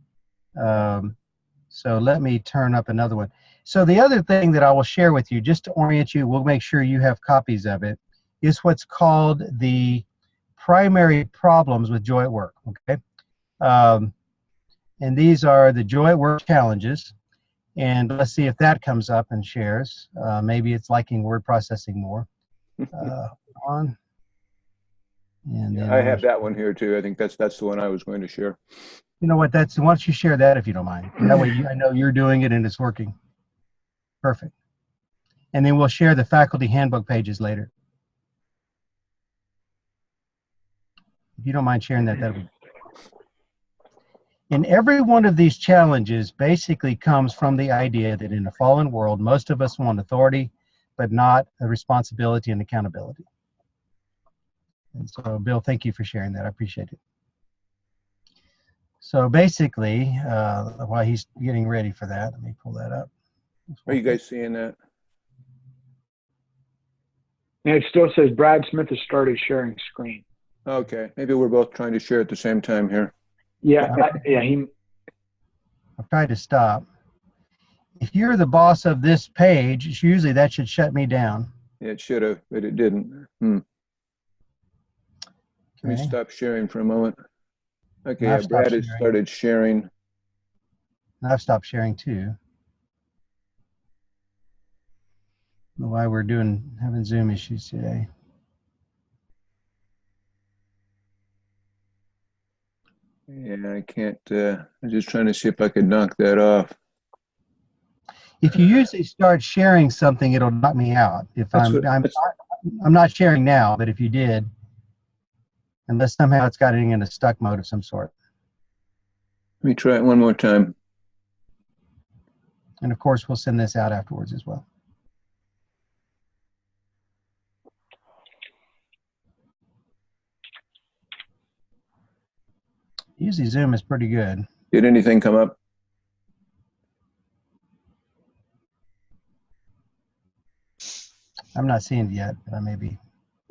So let me turn up another one. So the other thing that I will share with you, just to orient you, we'll make sure you have copies of it, is what's called the primary problems with joy at work, okay? And these are the joy at work challenges. And let's see if that comes up and shares. Maybe it's liking word processing more. And then I have that one here too. I think that's the one I was going to share. You know what? Why don't you share that if you don't mind? That way I know you're doing it and it's working. Perfect. And then we'll share the faculty handbook pages later. If you don't mind sharing that, that'll be. And every one of these challenges basically comes from the idea that in a fallen world, most of us want authority, but not a responsibility and accountability. And so, Bill, thank you for sharing that. I appreciate it. So basically, while he's getting ready for that, let me pull that up. Are you guys seeing that? And it still says Brad Smith has started sharing screen. Okay, maybe we're both trying to share at the same time here. Yeah, I've tried to stop. If you're the boss of this page, usually that should shut me down. Yeah, it should have, but it didn't. Let me stop sharing for a moment. Okay, yeah, Brad has started sharing. I've stopped sharing too. I don't know why we're having Zoom issues today. Yeah, I can't. I'm just trying to see if I could knock that off. If you usually start sharing something, it'll knock me out. If I'm not sharing now, but if you did, unless somehow it's got it in a stuck mode of some sort. Let me try it one more time. And of course, we'll send this out afterwards as well. Usually Zoom is pretty good. Did anything come up? I'm not seeing it yet, but I may be.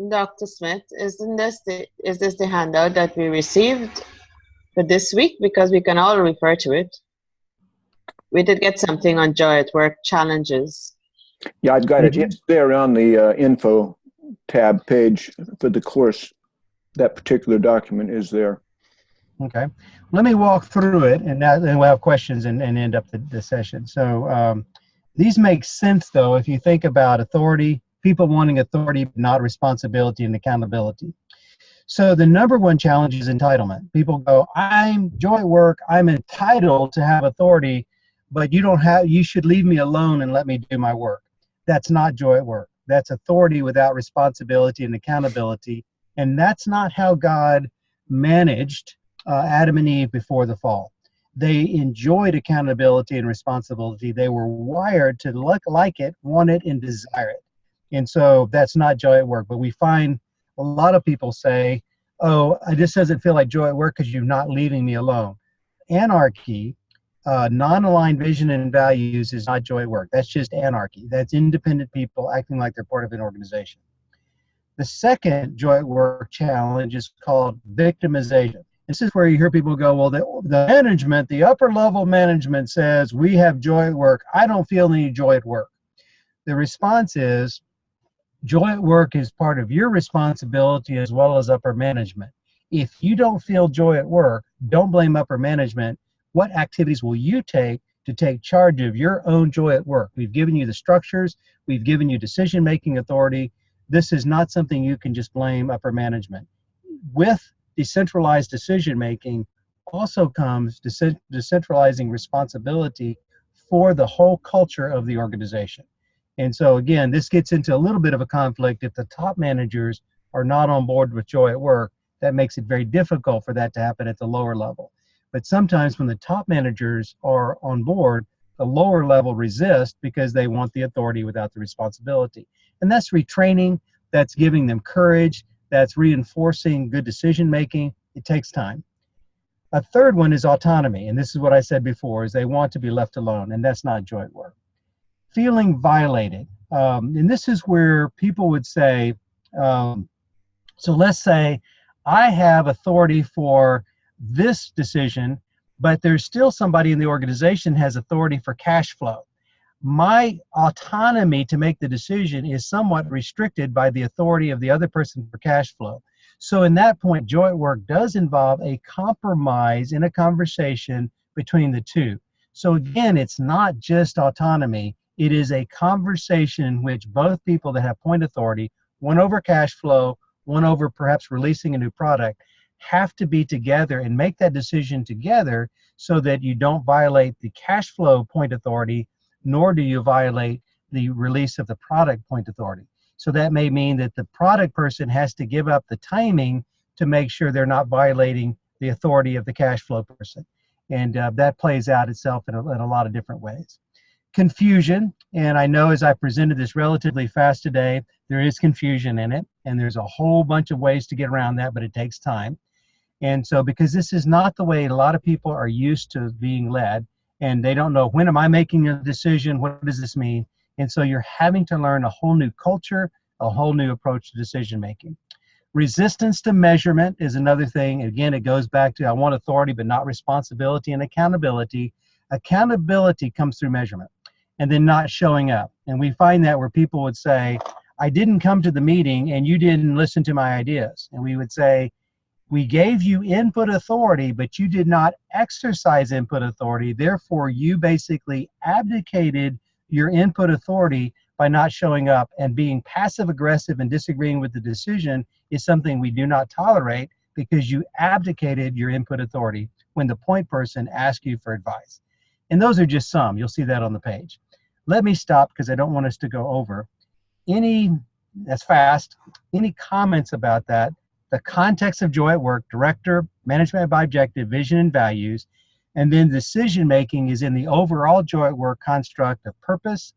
Dr. Smith, is this the handout that we received for this week? Because we can all refer to it. We did get something on joy at work challenges. Yeah, I've got it. It's there on the info tab page for the course. That particular document is there. Okay, let me walk through it, and then we'll have questions and end up the session. So these make sense, though, if you think about authority, people wanting authority, not responsibility and accountability. So the number one challenge is entitlement. People go, I'm joy at work, I'm entitled to have authority, but you should leave me alone and let me do my work. That's not joy at work. That's authority without responsibility and accountability, and that's not how God managed Adam and Eve before the fall. They enjoyed accountability and responsibility. They were wired to look like it, want it, and desire it. And so that's not joy at work. But we find a lot of people say, oh, this doesn't feel like joy at work because you're not leaving me alone. Anarchy, non-aligned vision and values is not joy at work. That's just anarchy. That's independent people acting like they're part of an organization. The second joy at work challenge is called victimization. This is where you hear people go, well, the management, the upper level management says we have joy at work. I don't feel any joy at work. The response is, Joy at work is part of your responsibility as well as upper management. If you don't feel joy at work, don't blame upper management. What activities will you take to take charge of your own joy at work? We've given you the structures. We've given you decision-making authority. This is not something you can just blame upper management. With decentralized decision-making also comes decentralizing responsibility for the whole culture of the organization. And so again, this gets into a little bit of a conflict. If the top managers are not on board with joy at work, that makes it very difficult for that to happen at the lower level. But sometimes when the top managers are on board, the lower level resist because they want the authority without the responsibility. And that's retraining, that's giving them courage, that's reinforcing good decision making. It takes time. A third one is autonomy, and this is what I said before, is they want to be left alone, and that's not joy at work. Feeling violated, and this is where people would say, so let's say I have authority for this decision, but there's still somebody in the organization has authority for cash flow. My autonomy to make the decision is somewhat restricted by the authority of the other person for cash flow. So in that point, joy at work does involve a compromise in a conversation between the two. So again, it's not just autonomy. It is a conversation in which both people that have point authority, one over cash flow, one over perhaps releasing a new product, have to be together and make that decision together so that you don't violate the cash flow point authority, nor do you violate the release of the product point authority. So that may mean that the product person has to give up the timing to make sure they're not violating the authority of the cash flow person. And that plays out itself in a lot of different ways. Confusion, and I know as I presented this relatively fast today, there is confusion in it, and there's a whole bunch of ways to get around that, but it takes time. And so because this is not the way a lot of people are used to being led, and they don't know, when am I making a decision? What does this mean? And so you're having to learn a whole new culture, a whole new approach to decision making. Resistance to measurement is another thing. Again, it goes back to I want authority but not responsibility and accountability. Accountability comes through measurement and then not showing up. And we find that where people would say, I didn't come to the meeting and you didn't listen to my ideas. And we would say, we gave you input authority, but you did not exercise input authority. Therefore, you basically abdicated your input authority by not showing up, and being passive aggressive and disagreeing with the decision is something we do not tolerate because you abdicated your input authority when the point person asked you for advice. And those are just some. You'll see that on the page. Let me stop because I don't want us to go over. That's fast. Any comments about that? The context of joy at work, director, management by objective, vision and values, and then decision making is in the overall joy at work construct of purpose,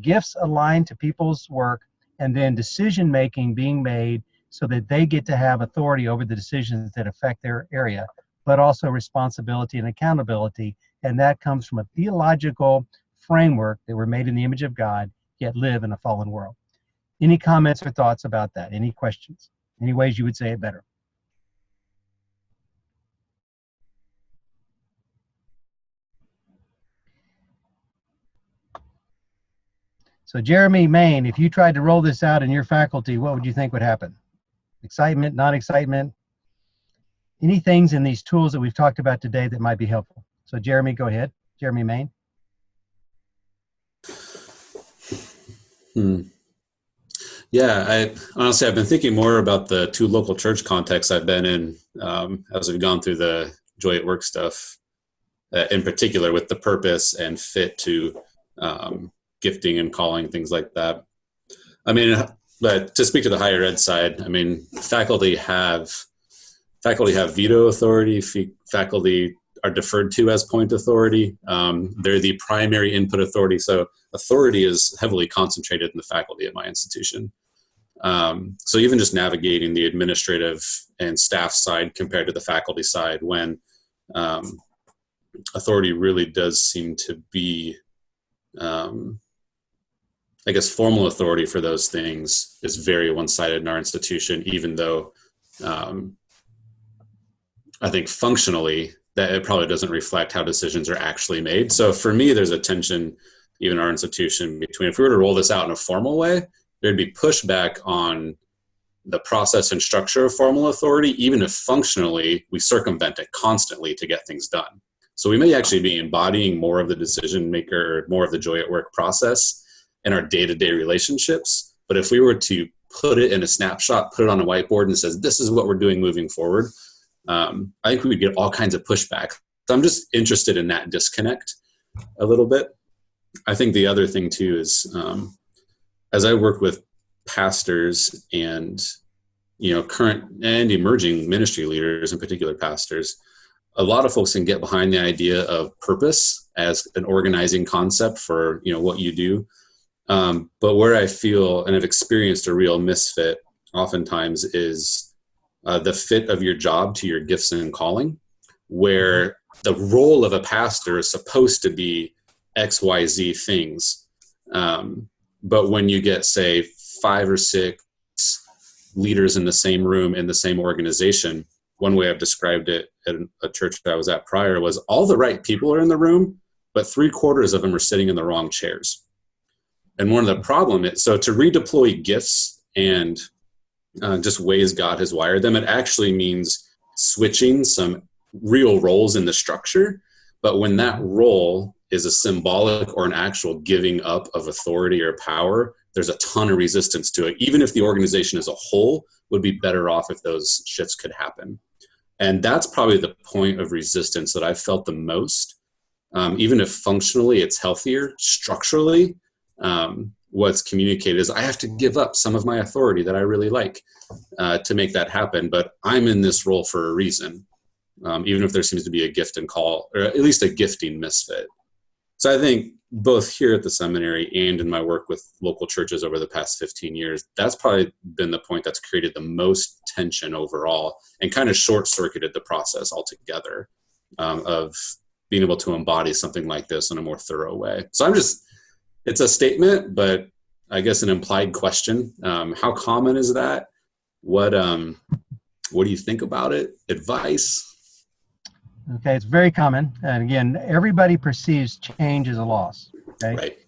gifts aligned to people's work, and then decision making being made so that they get to have authority over the decisions that affect their area, but also responsibility and accountability. And that comes from a theological framework that we're made in the image of God, yet live in a fallen world. Any comments or thoughts about that? Any questions? Any ways you would say it better? So Jeremy Main, if you tried to roll this out in your faculty, what would you think would happen? Excitement, non-excitement? Any things in these tools that we've talked about today that might be helpful? So Jeremy, go ahead. Jeremy Main. Yeah, honestly, I've been thinking more about the two local church contexts I've been in as we've gone through the joy at work stuff, in particular with the purpose and fit to gifting and calling, things like that. I mean, but to speak to the higher ed side, I mean, faculty have veto authority. Faculty are deferred to as point authority. They're the primary input authority. So authority is heavily concentrated in the faculty at my institution. So even just navigating the administrative and staff side compared to the faculty side, when authority really does seem to be, I guess, formal authority for those things is very one-sided in our institution, even though I think functionally that it probably doesn't reflect how decisions are actually made. So for me, there's a tension, even in our institution, between if we were to roll this out in a formal way, there'd be pushback on the process and structure of formal authority, even if functionally we circumvent it constantly to get things done. So we may actually be embodying more of the decision maker, more of the joy at work process in our day-to-day relationships. But if we were to put it in a snapshot, put it on a whiteboard and says, this is what we're doing moving forward, I think we would get all kinds of pushback. So I'm just interested in that disconnect a little bit. I think the other thing too is, as I work with pastors and, current and emerging ministry leaders, in particular pastors, a lot of folks can get behind the idea of purpose as an organizing concept for, what you do. But where I feel and have experienced a real misfit oftentimes is the fit of your job to your gifts and calling, where the role of a pastor is supposed to be X, Y, Z things. But when you get, say, 5 or 6 leaders in the same room, in the same organization, one way I've described it at a church that I was at prior was all the right people are in the room, but 3/4 of them are sitting in the wrong chairs. And one of the problem is, so to redeploy gifts and just ways God has wired them, it actually means switching some real roles in the structure. But when that role is a symbolic or an actual giving up of authority or power, there's a ton of resistance to it. Even if the organization as a whole would be better off if those shifts could happen. And that's probably the point of resistance that I've felt the most. Even if functionally it's healthier, structurally, what's communicated is I have to give up some of my authority that I really like to make that happen. But I'm in this role for a reason, even if there seems to be a gift and call, or at least a gifting misfit. So I think both here at the seminary and in my work with local churches over the past 15 years, that's probably been the point that's created the most tension overall and kind of short-circuited the process altogether of being able to embody something like this in a more thorough way. So it's a statement, but I guess an implied question. How common is that? What do you think about it? Advice? Okay, it's very common. And again, everybody perceives change as a loss. Okay. Right.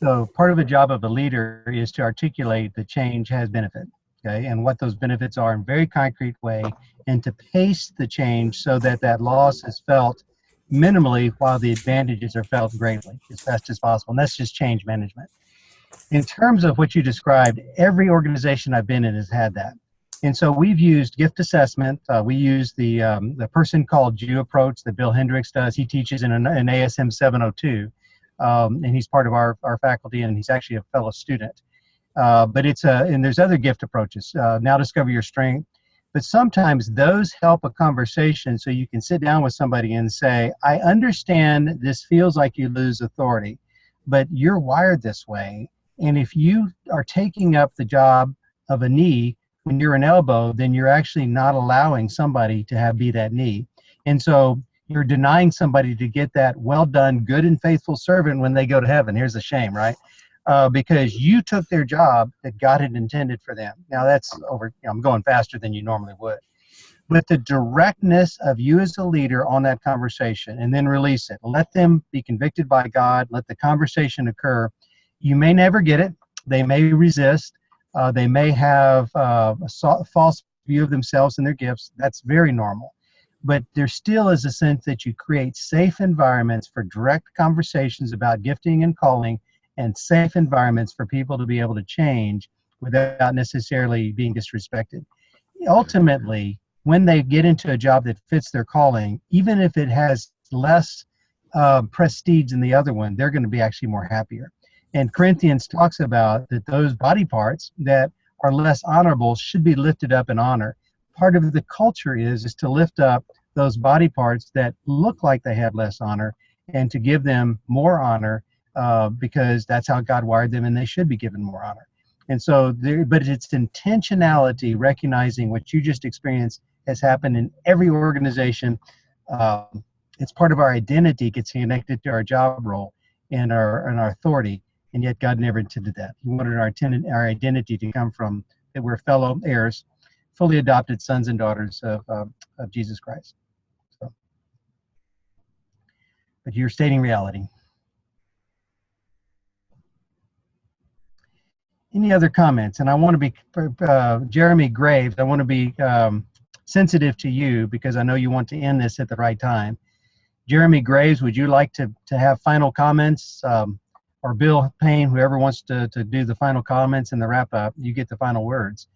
So part of the job of a leader is to articulate the change has benefit. Okay. And what those benefits are in a very concrete way, and to pace the change so that that loss is felt minimally while the advantages are felt greatly as fast as possible. And that's just change management. In terms of what you described, every organization I've been in has had that. And so we've used gift assessment. We use the person called you approach that Bill Hendricks does. He teaches in an ASM 702, and he's part of our faculty, and he's actually a fellow student. But and there's other gift approaches. Now discover your strength. But sometimes those help a conversation so you can sit down with somebody and say, I understand this feels like you lose authority, but you're wired this way. And if you are taking up the job of a knee when you're an elbow, then you're actually not allowing somebody to be that knee. And so you're denying somebody to get that well done, good and faithful servant when they go to heaven. Here's the shame, right? Because you took their job that God had intended for them. Now that's over, I'm going faster than you normally would. But the directness of you as a leader on that conversation, and then release it. Let them be convicted by God. Let the conversation occur. You may never get it. They may resist. They may have a false view of themselves and their gifts. That's very normal. But there still is a sense that you create safe environments for direct conversations about gifting and calling, and safe environments for people to be able to change without necessarily being disrespected. Ultimately, when they get into a job that fits their calling, even if it has less prestige than the other one, they're going to be actually more happier. And Corinthians talks about that those body parts that are less honorable should be lifted up in honor. Part of the culture is to lift up those body parts that look like they have less honor and to give them more honor because that's how God wired them and they should be given more honor. And so, but it's intentionality, recognizing what you just experienced has happened in every organization. It's part of our identity, gets connected to our job role and our authority. And yet God never intended that. He wanted our identity to come from that we're fellow heirs, fully adopted sons and daughters of Jesus Christ. So, but you're stating reality. Any other comments? And I want to be, Jeremy Graves, I want to be sensitive to you because I know you want to end this at the right time. Jeremy Graves, would you like to have final comments? Or Bill Payne, whoever wants to do the final comments and the wrap up, you get the final words.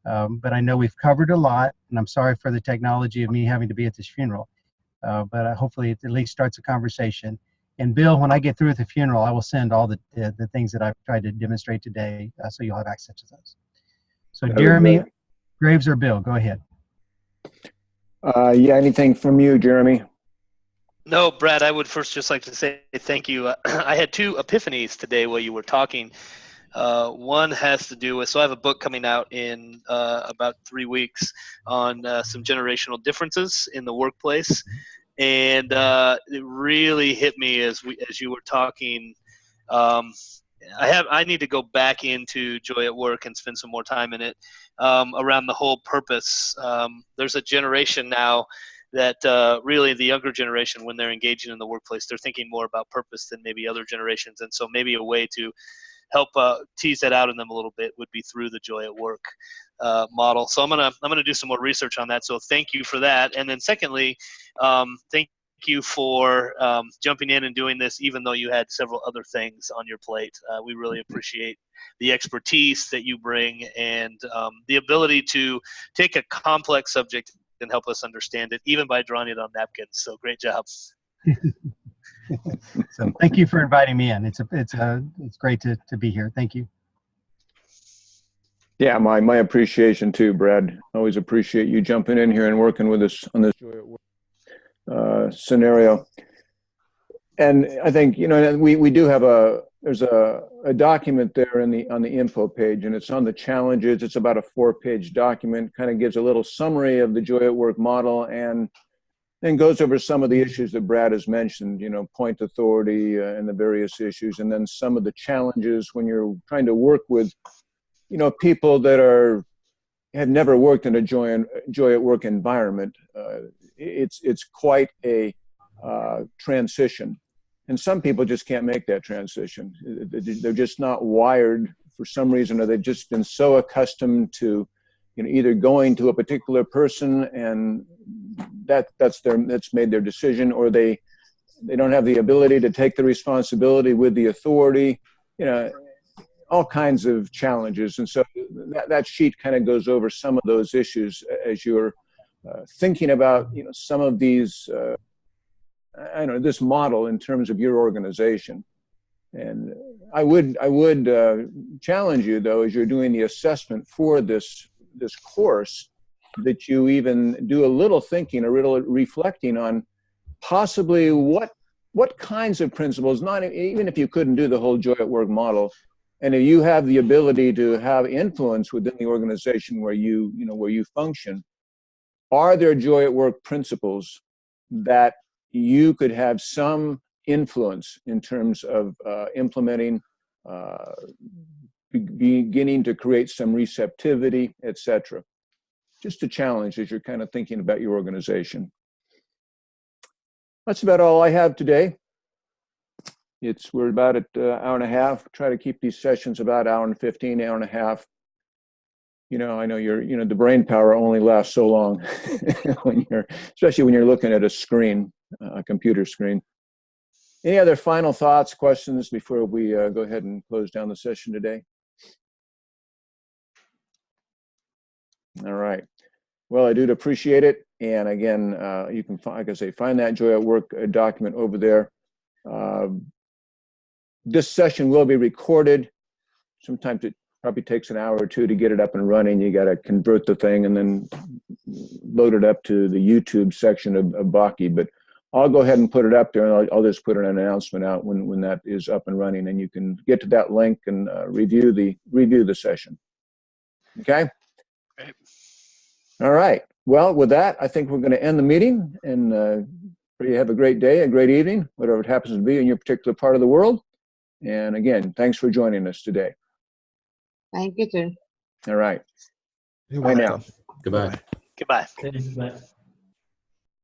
But I know we've covered a lot, and I'm sorry for the technology of me having to be at this funeral. But hopefully it at least starts a conversation. And Bill, when I get through with the funeral, I will send all the things that I've tried to demonstrate today, so you'll have access to those. So Jeremy, Graves or Bill, go ahead. Yeah, anything from you, Jeremy? No, Brad, I would first just like to say thank you. I had two epiphanies today while you were talking. One has to do with, so I have a book coming out in about 3 weeks on some generational differences in the workplace. And it really hit me as you were talking. I need to go back into Joy at Work and spend some more time in it around the whole purpose. There's a generation now that really the younger generation, when they're engaging in the workplace, they're thinking more about purpose than maybe other generations. And so maybe a way to help tease that out in them a little bit would be through the Joy at Work model. So I'm gonna do some more research on that. So thank you for that. And then secondly, thank you for jumping in and doing this, even though you had several other things on your plate. We really appreciate the expertise that you bring and the ability to take a complex subject and help us understand it, even by drawing it on napkins. So great job. So thank you for inviting me in. It's great to be here. Thank you. Yeah, my appreciation too, Brad. Always appreciate you jumping in here and working with us on this Joy at Work scenario. And I think, you know, we do have there's a document there on the info page, and it's on the challenges. It's about a 4-page document, kind of gives a little summary of the Joy at Work model and then goes over some of the issues that Brad has mentioned, you know, point authority and the various issues, and then some of the challenges when you're trying to work with, you know, people that have never worked in a Joy at Work environment. It's quite a transition. And some people just can't make that transition. They're just not wired for some reason, or they've just been so accustomed to, you know, either going to a particular person and that's made their decision, or they don't have the ability to take the responsibility with the authority, you know, all kinds of challenges. And so that sheet kind of goes over some of those issues as you're thinking about, you know, some of these I don't know, this model in terms of your organization. And I would challenge you, though, as you're doing the assessment for this course, that you even do a little thinking, a little reflecting on possibly what kinds of principles, not even if you couldn't do the whole Joy at Work model, and if you have the ability to have influence within the organization where you function, are there Joy at Work principles that you could have some influence in terms of implementing, beginning to create some receptivity, etc. Just a challenge as you're kind of thinking about your organization. That's about all I have today. We're about at an hour and a half. Try to keep these sessions about an hour and 15, hour and a half. You know, I know the brain power only lasts so long especially when you're looking at a screen, a computer screen. Any other final thoughts, questions before we go ahead and close down the session today? All right. Well, I do appreciate it. And again, you can, like I say, find that Joy at Work document over there. This session will be recorded. Sometimes it probably takes an hour or two to get it up and running. You got to convert the thing and then load it up to the YouTube section of Bakke. But I'll go ahead and put it up there, and I'll just put an announcement out when that is up and running, and you can get to that link and review the session. Okay. Great. All right. Well, with that, I think we're going to end the meeting, and you have a great day, a great evening, whatever it happens to be in your particular part of the world. And again, thanks for joining us today. Thank you, too. All right. You're Bye welcome. now. Goodbye. Goodbye. Bye.